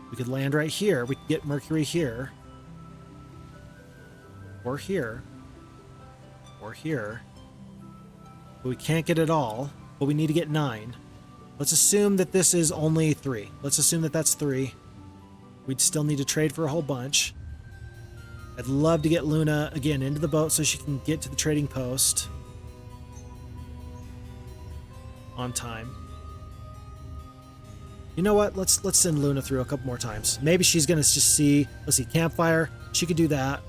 We could land right here. We could get Mercury here. Or here. Or here. But we can't get it all. But we need to get 9. Let's assume that this is only 3. Let's assume that that's 3. We'd still need to trade for a whole bunch. I'd love to get Luna, again, into the boat so she can get to the trading post on time. You know what? Let's send Luna through a couple more times. Maybe she's going to just see... Let's see, campfire. She could do that.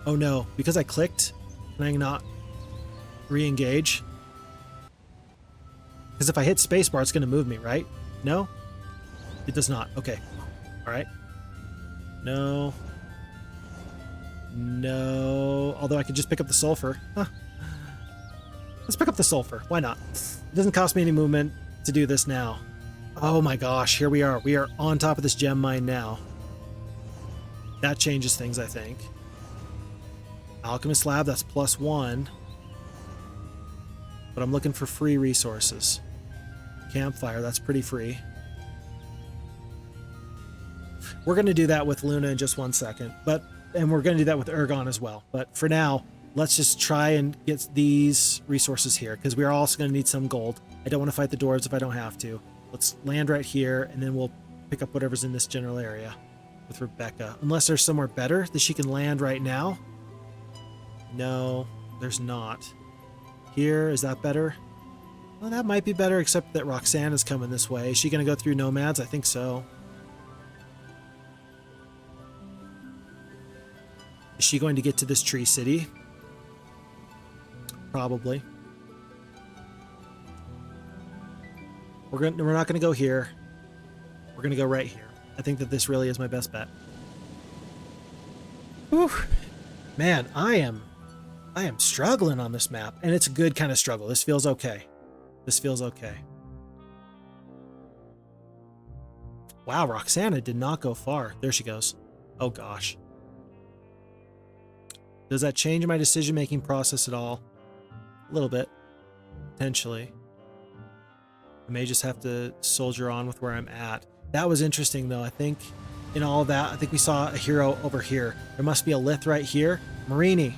Oh no, because I clicked, can I not re-engage? Because if I hit spacebar, it's going to move me, right? No? It does not. Okay. All right. No. No. Although I could just pick up the sulfur. Huh. Let's pick up the sulfur. Why not? It doesn't cost me any movement to do this now. Oh my gosh, here we are. We are on top of this gem mine now. That changes things, I think. Alchemist Lab, that's +1. But I'm looking for free resources. Campfire, that's pretty free. We're going to do that with Luna in just 1 second. And we're going to do that with Ergon as well. But for now, let's just try and get these resources here, because we are also going to need some gold. I don't want to fight the dwarves if I don't have to. Let's land right here, and then we'll pick up whatever's in this general area with Rebecca. Unless there's somewhere better that she can land right now. No, there's not. Here, is that better? Well, that might be better, except that Roxanne is coming this way. Is she going to go through nomads? I think so. Is she going to get to this tree city? Probably. We're not going to go here. We're going to go right here. I think that this really is my best bet. Whew. Man, I am struggling on this map, and it's a good kind of struggle. This feels okay. This feels okay. Wow, Roxana did not go far. There she goes. Oh gosh. Does that change my decision-making process at all? A little bit. Potentially. I may just have to soldier on with where I'm at. That was interesting, though. I think in all of that, I think we saw a hero over here. There must be a Lith right here. Marini.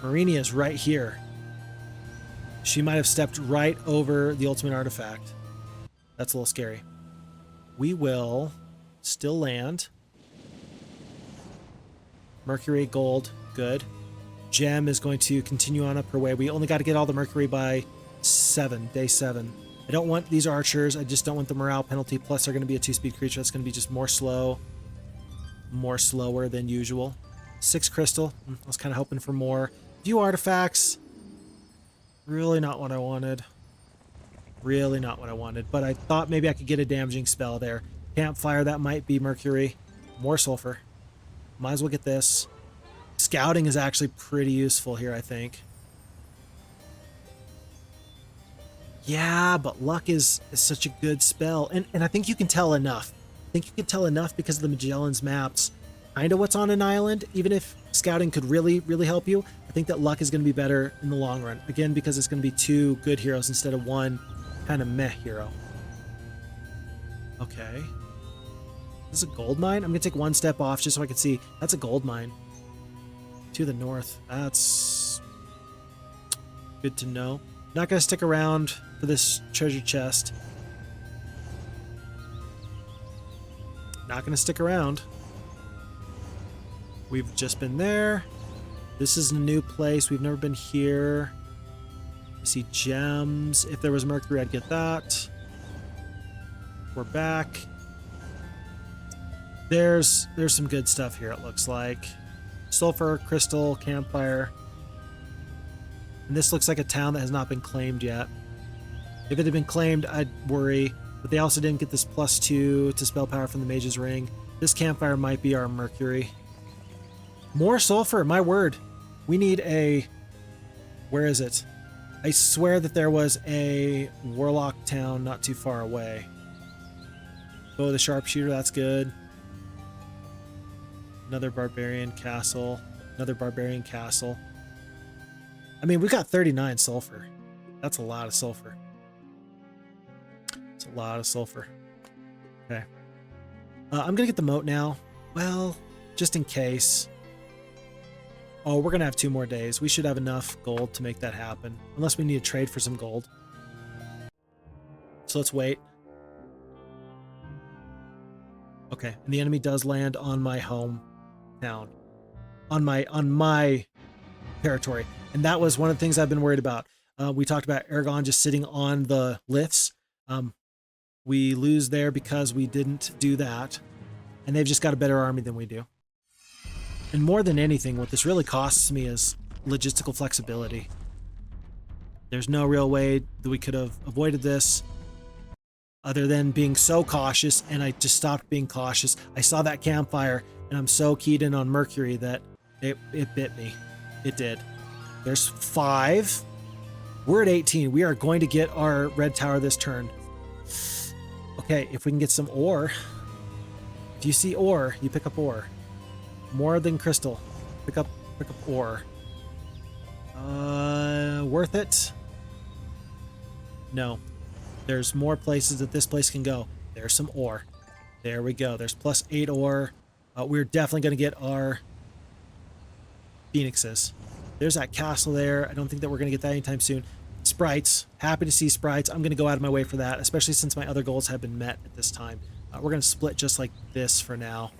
Marini is right here. She might have stepped right over the ultimate artifact. That's a little scary. We will still land. Mercury, gold, good. Gem is going to continue on up her way. We only got to get all the Mercury by day 7. I don't want these archers. I just don't want the morale penalty. Plus, they're going to be a 2-speed creature. That's going to be just more slower than usual. 6 crystal. I was kind of hoping for more. Few artifacts. Really not what I wanted. Really not what I wanted. But I thought maybe I could get a damaging spell there. Campfire, that might be Mercury. More sulfur. Might as well get this. Scouting is actually pretty useful here, I think. Yeah, but luck is such a good spell. And I think you can tell enough. I think you can tell enough because of the Magellans Maps. Kind of what's on an island. Even if scouting could really, really help you, I think that luck is going to be better in the long run. Again, because it's going to be 2 good heroes instead of 1 kind of meh hero. Okay. This is a gold mine? I'm going to take 1 step off just so I can see. That's a gold mine. To the north. That's good to know. Not going to stick around for this treasure chest. Not going to stick around. We've just been there. This is a new place. We've never been here. I see gems. If there was Mercury, I'd get that. We're back. There's some good stuff here, it looks like. Sulfur, crystal, campfire. And this looks like a town that has not been claimed yet. If it had been claimed, I'd worry. But they also didn't get this +2 to spell power from the Mage's Ring. This campfire might be our Mercury. More sulfur, my word. We need a... Where is it? I swear that there was a warlock town not too far away. Oh, the sharpshooter, that's good. Another barbarian castle. Another barbarian castle. I mean, we got 39 sulfur. That's a lot of sulfur. It's a lot of sulfur. Okay. I'm going to get the moat now. Well, just in case. Oh, we're going to have 2 more days. We should have enough gold to make that happen. Unless we need to trade for some gold. So let's wait. Okay, and the enemy does land on my home town. On my territory. And that was one of the things I've been worried about. We talked about Ergon just sitting on the Liths. We lose there because we didn't do that. And they've just got a better army than we do. And more than anything, what this really costs me is logistical flexibility. There's no real way that we could have avoided this other than being so cautious, and I just stopped being cautious. I saw that campfire, and I'm so keyed in on Mercury that it bit me. It did. There's 5. We're at 18. We are going to get our red tower this turn. Okay, if we can get some ore. If you see ore, you pick up ore. More than crystal. Pick up ore. Worth it? No. There's more places that this place can go. There's some ore. There we go. There's plus 8 ore. We're definitely going to get our phoenixes. There's that castle there. I don't think that we're going to get that anytime soon. Sprites. Happy to see sprites. I'm going to go out of my way for that, especially since my other goals have been met at this time. We're going to split just like this for now.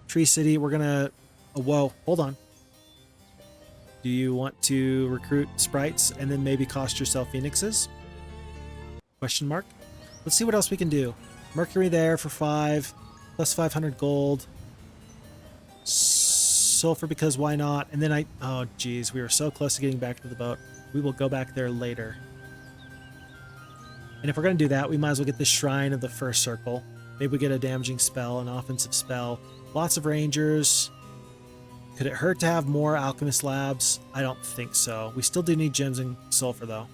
Tree City, we're going to... Oh, whoa, hold on. Do you want to recruit sprites and then maybe cost yourself phoenixes? Question mark. Let's see what else we can do. Mercury there for 5, plus 500 gold. Sulfur because why not? And then oh geez, we were so close to getting back to the boat. We will go back there later. And if we're going to do that, we might as well get the Shrine of the First Circle. Maybe we get a damaging spell, an offensive spell. Lots of rangers. Could it hurt to have more alchemist labs? I don't think so. We still do need gems and sulfur though.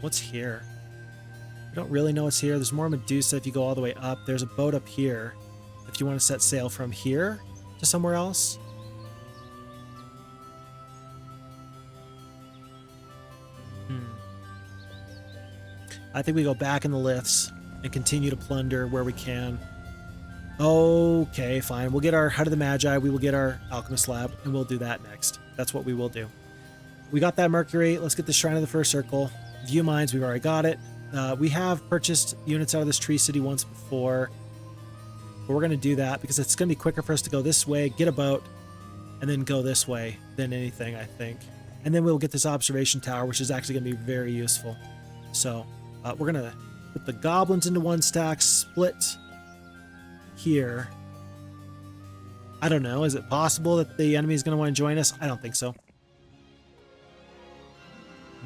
What's here? I don't really know what's here. There's more Medusa if you go all the way up. There's a boat up here if you want to set sail from here to somewhere else. I think we go back in the Liths and continue to plunder where we can. Okay, fine. We'll get our Hut of the Magi. We will get our Alchemist Lab, and we'll do that next. That's what we will do. We got that Mercury. Let's get the Shrine of the First Circle. View Mines, we've already got it. We have purchased units out of this Tree City once before. But we're going to do that because it's going to be quicker for us to go this way, get a boat, and then go this way than anything, I think. And then we'll get this Observation Tower, which is actually going to be very useful. So... we're going to put the goblins into one stack, split here. I don't know. Is it possible that the enemy is going to want to join us? I don't think so.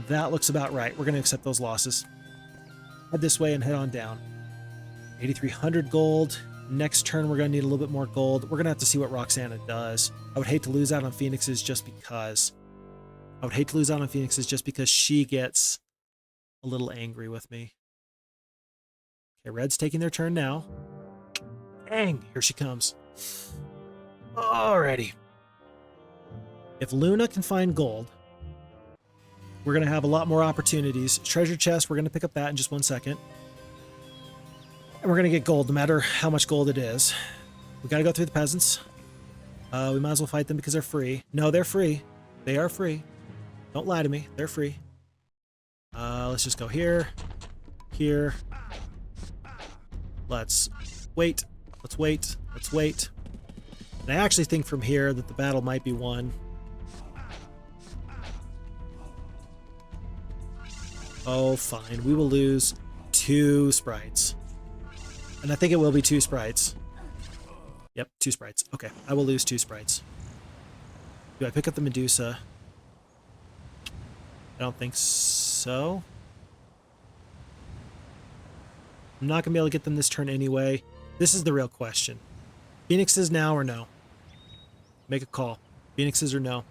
That looks about right. We're going to accept those losses. Head this way and head on down. 8,300 gold. Next turn, we're going to need a little bit more gold. We're going to have to see what Roxana does. I would hate to lose out on Phoenixes just because. I would hate to lose out on Phoenixes just because she gets... a little angry with me. Okay, Red's taking their turn now. Dang, here she comes. Alrighty. If Luna can find gold, we're going to have a lot more opportunities. Treasure chest, we're going to pick up that in just 1 second. And we're going to get gold no matter how much gold it is. We got to go through the peasants. We might as well fight them because they're free. No, they're free. They are free. Don't lie to me. They're free. Let's just go here, here. Let's wait. Let's wait. Let's wait. And I actually think from here that the battle might be won. Oh, fine. We will lose 2 sprites. And I think it will be 2 sprites. Yep, 2 sprites. Okay, I will lose 2 sprites. Do I pick up the Medusa? I don't think so. I'm not going to be able to get them this turn anyway. This is the real question. Phoenixes now or no? Make a call. Phoenixes or no?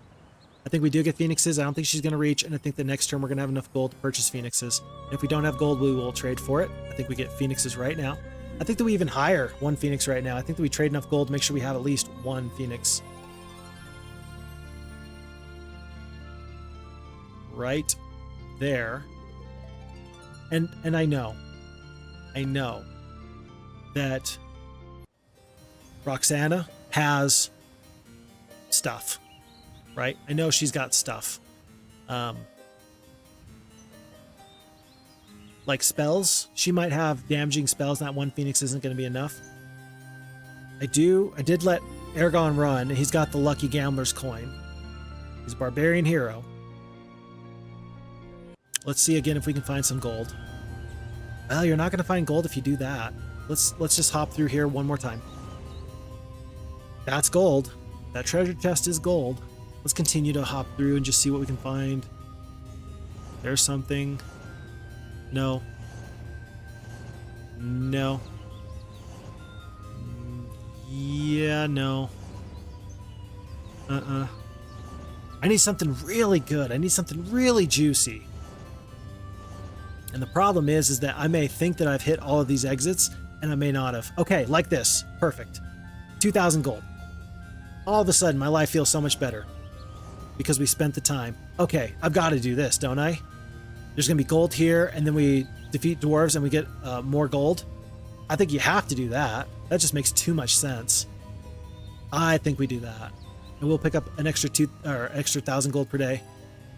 I think we do get Phoenixes. I don't think she's going to reach, and I think the next turn we're going to have enough gold to purchase Phoenixes. And if we don't have gold, we will trade for it. I think we get Phoenixes right now. I think that we even hire one Phoenix right now. I think that we trade enough gold to make sure we have at least one Phoenix. Right there. And I know that Roxana has stuff, right? I know she's got stuff. Like spells, she might have damaging spells. That one Phoenix isn't going to be enough. I did let Ergon run. He's got the Lucky Gambler's coin. He's a barbarian hero. Let's see again if we can find some gold. Well, you're not going to find gold if you do that. Let's just hop through here one more time. That's gold. That treasure chest is gold. Let's continue to hop through and just see what we can find. There's something. No. No. Yeah, no. I need something really good. I need something really juicy. And the problem is that I may think that I've hit all of these exits, and I may not have. Okay, like this. Perfect. 2,000 gold. All of a sudden, my life feels so much better. Because we spent the time. Okay, I've got to do this, don't I? There's going to be gold here, and then we defeat dwarves and we get more gold. I think you have to do that. That just makes too much sense. I think we do that. And we'll pick up an extra 1,000 gold per day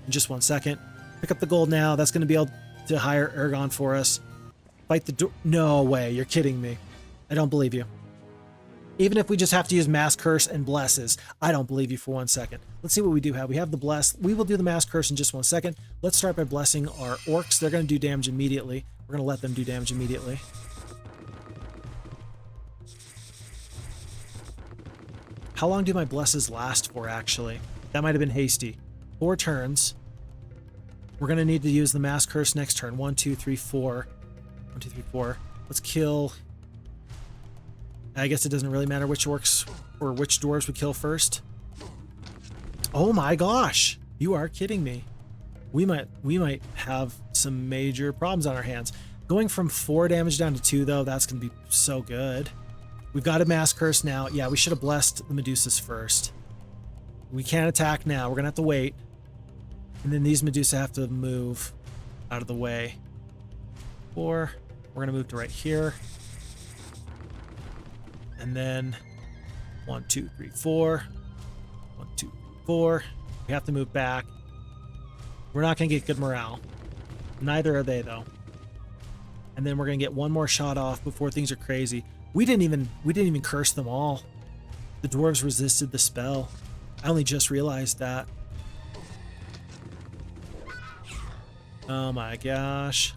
in just 1 second. Pick up the gold now. That's going to be able to hire Ergon for us. Fight the no way, you're kidding me. I don't believe you. Even if we just have to use Mass Curse and Blesses, I don't believe you for 1 second. Let's see what we do have. We have the Bless. We will do the Mass Curse in just 1 second. Let's start by blessing our orcs. They're going to do damage immediately. We're going to let them do damage immediately. How long do my Blesses last for, actually? That might have been hasty. 4 turns. We're going to need to use the Mass Curse next turn. 1, 2, 3, 4. 1, 2, 3, 4. Let's kill... I guess it doesn't really matter which orcs or which dwarves we kill first. Oh my gosh! You are kidding me. We might have some major problems on our hands. Going from 4 damage down to 2, though, that's going to be so good. We've got a Mass Curse now. Yeah, we should have blessed the Medusas first. We can't attack now. We're going to have to wait. And then these Medusa have to move out of the way. Or we're going to move to right here. And then 1, 2, 3, 4. 1, 2, 3, 4. We have to move back. We're not going to get good morale. Neither are they, though. And then we're going to get one more shot off before things are crazy. We didn't even curse them all. The dwarves resisted the spell. I only just realized that. Oh my gosh.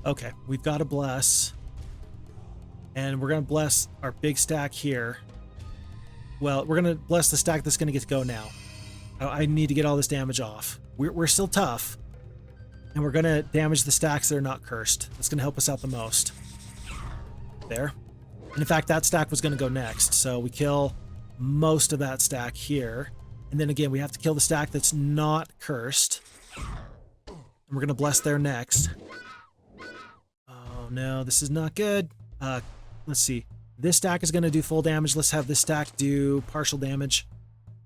Okay, we've got to bless. And we're going to bless our big stack here. Well, we're going to bless the stack that's going to get to go now. I need to get all this damage off. We're still tough. And we're going to damage the stacks that are not cursed. That's going to help us out the most. There. And in fact, that stack was going to go next. So we kill most of that stack here. And then again, we have to kill the stack that's not cursed. And we're going to bless there next. Oh no, this is not good. Let's see. This stack is going to do full damage. Let's have this stack do partial damage,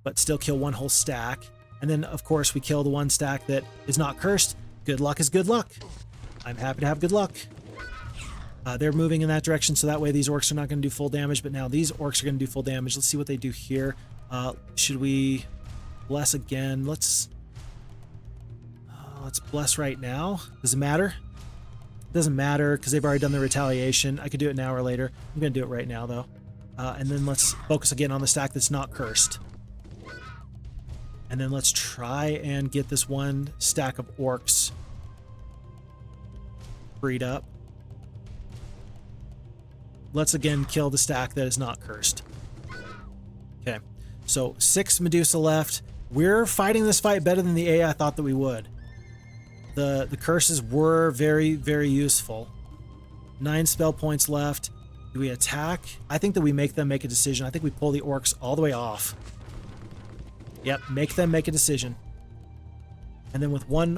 but still kill one whole stack. And then, of course, we kill the one stack that is not cursed. Good luck is good luck. I'm happy to have good luck. They're moving in that direction, so that way these orcs are not going to do full damage, but now these orcs are going to do full damage. Let's see what they do here. Should we bless again? Let's bless right now. Does it matter? It doesn't matter because they've already done the retaliation. I could do it now or later. I'm going to do it right now, though. And then let's focus again on the stack that's not cursed. And then let's try and get this one stack of orcs freed up. Let's again kill the stack that is not cursed. Okay, so 6 Medusa left. We're fighting this fight better than the AI thought that we would. The curses were very, very useful. 9 spell points left. Do we attack? I think that we make them make a decision. I think we pull the orcs all the way off. Yep, make them make a decision. And then with 1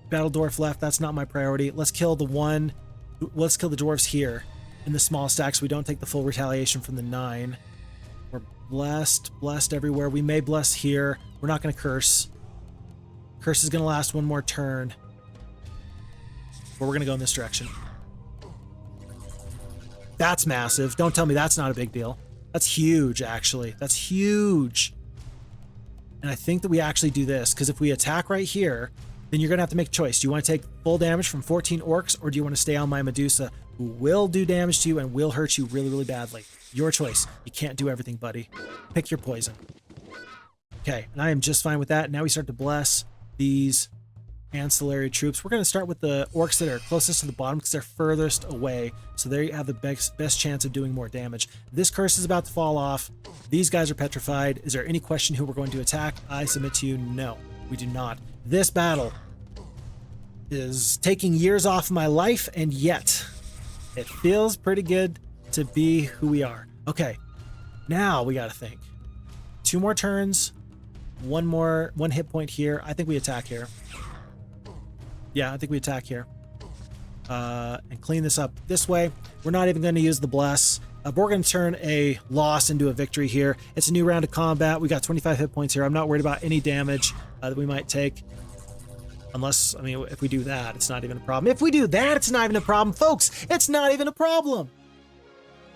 battle dwarf left, that's not my priority. Let's kill the dwarves here. in the small stacks. We don't take the full retaliation from the 9. We're blessed everywhere. We may bless here. We're not going to curse. Curse is going to last one more turn. But we're going to go in this direction. That's massive. Don't tell me that's not a big deal. That's huge, actually. That's huge. And I think that we actually do this, because if we attack right here, then you're going to have to make a choice. Do you want to take full damage from 14 orcs, or do you want to stay on my Medusa, who will do damage to you and will hurt you really, really badly? Your choice. You can't do everything, buddy. Pick your poison. Okay, and I am just fine with that. Now we start to bless these ancillary troops. We're going to start with the orcs that are closest to the bottom because they're furthest away. So there you have the best chance of doing more damage. This curse is about to fall off. These guys are petrified. Is there any question who we're going to attack? I submit to you, no, we do not. This battle is taking years off my life, and yet it feels pretty good to be who we are. Okay, now we got to think. 2 more turns, one hit point here. I think we attack here. Yeah, I think we attack here. And clean this up this way. We're not even going to use the bless. But we're going to turn a loss into a victory here. It's a new round of combat. We got 25 hit points here. I'm not worried about any damage that we might take. Unless, I mean, if we do that, it's not even a problem. If we do that, it's not even a problem. Folks, it's not even a problem.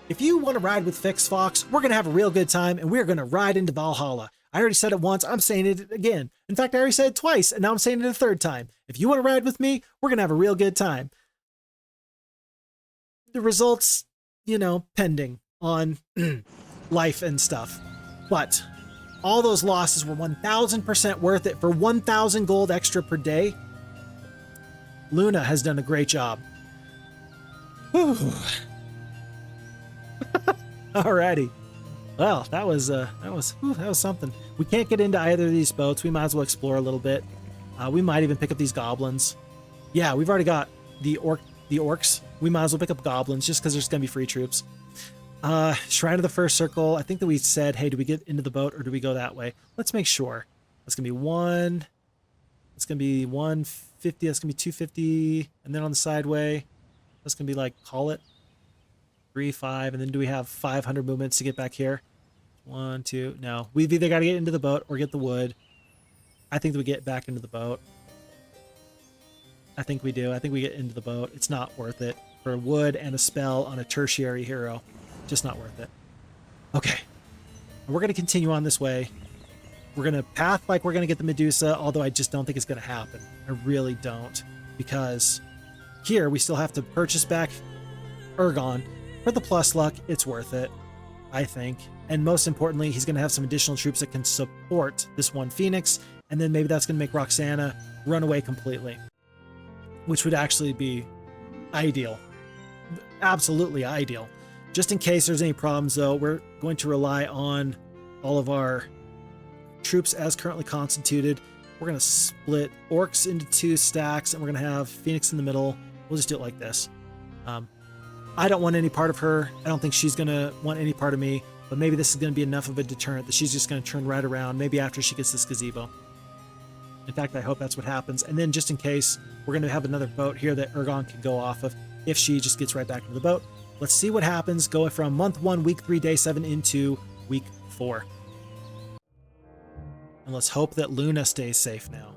If you want to ride with Fix Fox, we're going to have a real good time, and we're going to ride into Valhalla. I already said it once. I'm saying it again. In fact, I already said it twice, and now I'm saying it a third time. If you want to ride with me, we're going to have a real good time. The results, you know, pending on life and stuff. But all those losses were 1,000% worth it for 1,000 gold extra per day. Luna has done a great job. Whew. Alrighty. Well, that was something. We can't get into either of these boats. We might as well explore a little bit. We might even pick up these goblins. Yeah, we've already got the orcs. We might as well pick up goblins just because there's gonna be free troops. Shrine of the First Circle. I think that we said, hey, do we get into the boat or do we go that way? Let's make sure. That's gonna be 1. It's gonna be 150. That's gonna be 250, and then on the sideway, that's gonna be like, call it 3, 5, and then do we have 500 movements to get back here? 1, 2. No, we've either got to get into the boat or get the wood. I think that we get back into the boat. I think we do. I think we get into the boat. It's not worth it for wood and a spell on a tertiary hero. Just not worth it. Okay. We're going to continue on this way. We're going to path like we're going to get the Medusa, although I just don't think it's going to happen. I really don't. Because here we still have to purchase back Ergon. For the plus luck, it's worth it, I think. And most importantly, he's going to have some additional troops that can support this one Phoenix, and then maybe that's going to make Roxana run away completely, which would actually be ideal. Absolutely ideal. Just in case there's any problems, though, we're going to rely on all of our troops as currently constituted. We're going to split orcs into 2 stacks, and we're going to have Phoenix in the middle. We'll just do it like this. I don't want any part of her. I don't think she's going to want any part of me, but maybe this is going to be enough of a deterrent that she's just going to turn right around, maybe after she gets this gazebo. In fact, I hope that's what happens. And then just in case, we're going to have another boat here that Ergon can go off of if she just gets right back into the boat. Let's see what happens going from month 1, week 3, day 7 into week 4. And let's hope that Luna stays safe now.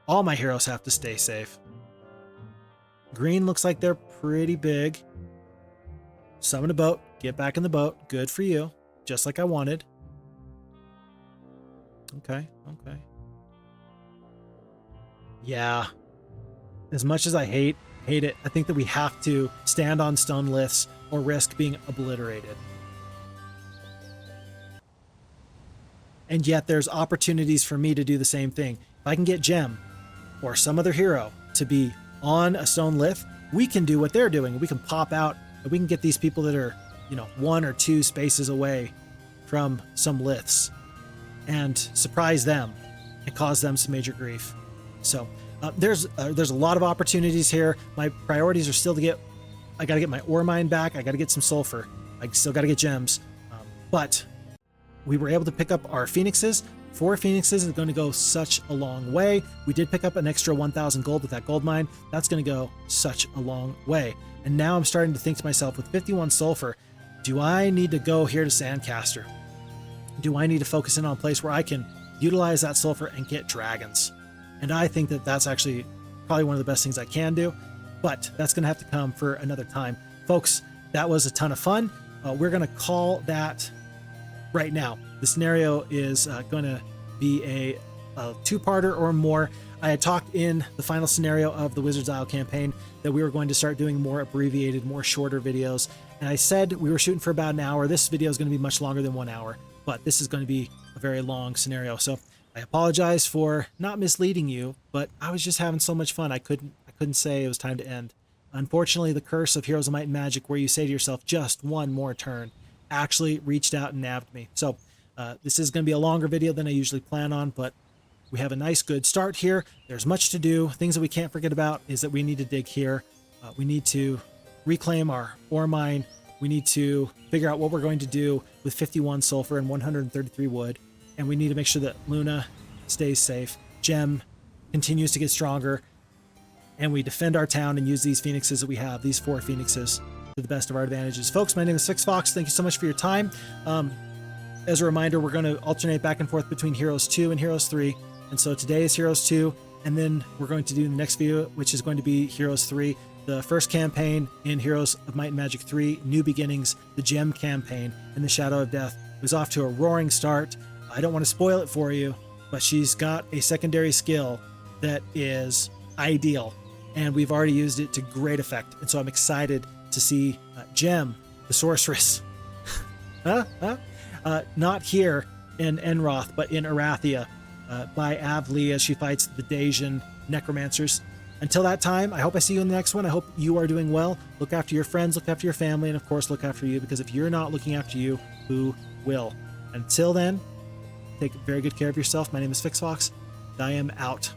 All my heroes have to stay safe. Green looks like they're pretty big. Summon a boat. Get back in the boat. Good for you. Just like I wanted. Okay. Yeah. As much as I hate it, I think that we have to stand on stone liths or risk being obliterated. And yet there's opportunities for me to do the same thing. If I can get Gem or some other hero to be on a stone lith, we can do what they're doing. We can pop out and we can get these people that are, 1 or 2 spaces away from some liths and surprise them and cause them some major grief. So there's a lot of opportunities here. My priorities are still I got to get my ore mine back. I got to get some sulfur. I still got to get gems. But we were able to pick up our phoenixes. 4 Phoenixes is going to go such a long way. We did pick up an extra 1,000 gold with that gold mine. That's going to go such a long way. And now I'm starting to think to myself, with 51 sulfur, do I need to go here to Sandcaster? Do I need to focus in on a place where I can utilize that sulfur and get dragons? And I think that that's actually probably one of the best things I can do, but that's going to have to come for another time. Folks, that was a ton of fun. We're going to call that right now. The scenario is going to be a 2-parter or more. I had talked in the final scenario of the Wizard's Isle campaign that we were going to start doing more abbreviated, more shorter videos. And I said we were shooting for about an hour. This video is going to be much longer than 1 hour, but this is going to be a very long scenario. So I apologize for not misleading you, but I was just having so much fun. I couldn't say it was time to end. Unfortunately, the curse of Heroes of Might and Magic, where you say to yourself, just one more turn, actually reached out and nabbed me. So this is going to be a longer video than I usually plan on, but we have a nice, good start here. There's much to do. Things that we can't forget about is that we need to dig here. We need to reclaim our ore mine. We need to figure out what we're going to do with 51 sulfur and 133 wood. And we need to make sure that Luna stays safe. Gem continues to get stronger. And we defend our town and use these phoenixes that we have, these 4 phoenixes, to the best of our advantages. Folks, my name is FixFox. Thank you so much for your time. As a reminder, we're going to alternate back and forth between Heroes 2 and Heroes 3. And so today is Heroes 2, and then we're going to do the next video, which is going to be Heroes 3. The first campaign in Heroes of Might and Magic 3, New Beginnings, the Gem campaign, and the Shadow of Death, was off to a roaring start. I don't want to spoil it for you, but she's got a secondary skill that is ideal, and we've already used it to great effect. And so I'm excited to see Gem, the sorceress, not here in Enroth, but in Arathia, by Avli as she fights the Dacian necromancers. Until that time, I hope I see you in the next one. I hope you are doing well. Look after your friends, look after your family, and of course, look after you, because if you're not looking after you, who will? Until then, take very good care of yourself. My name is FixFox. I am out.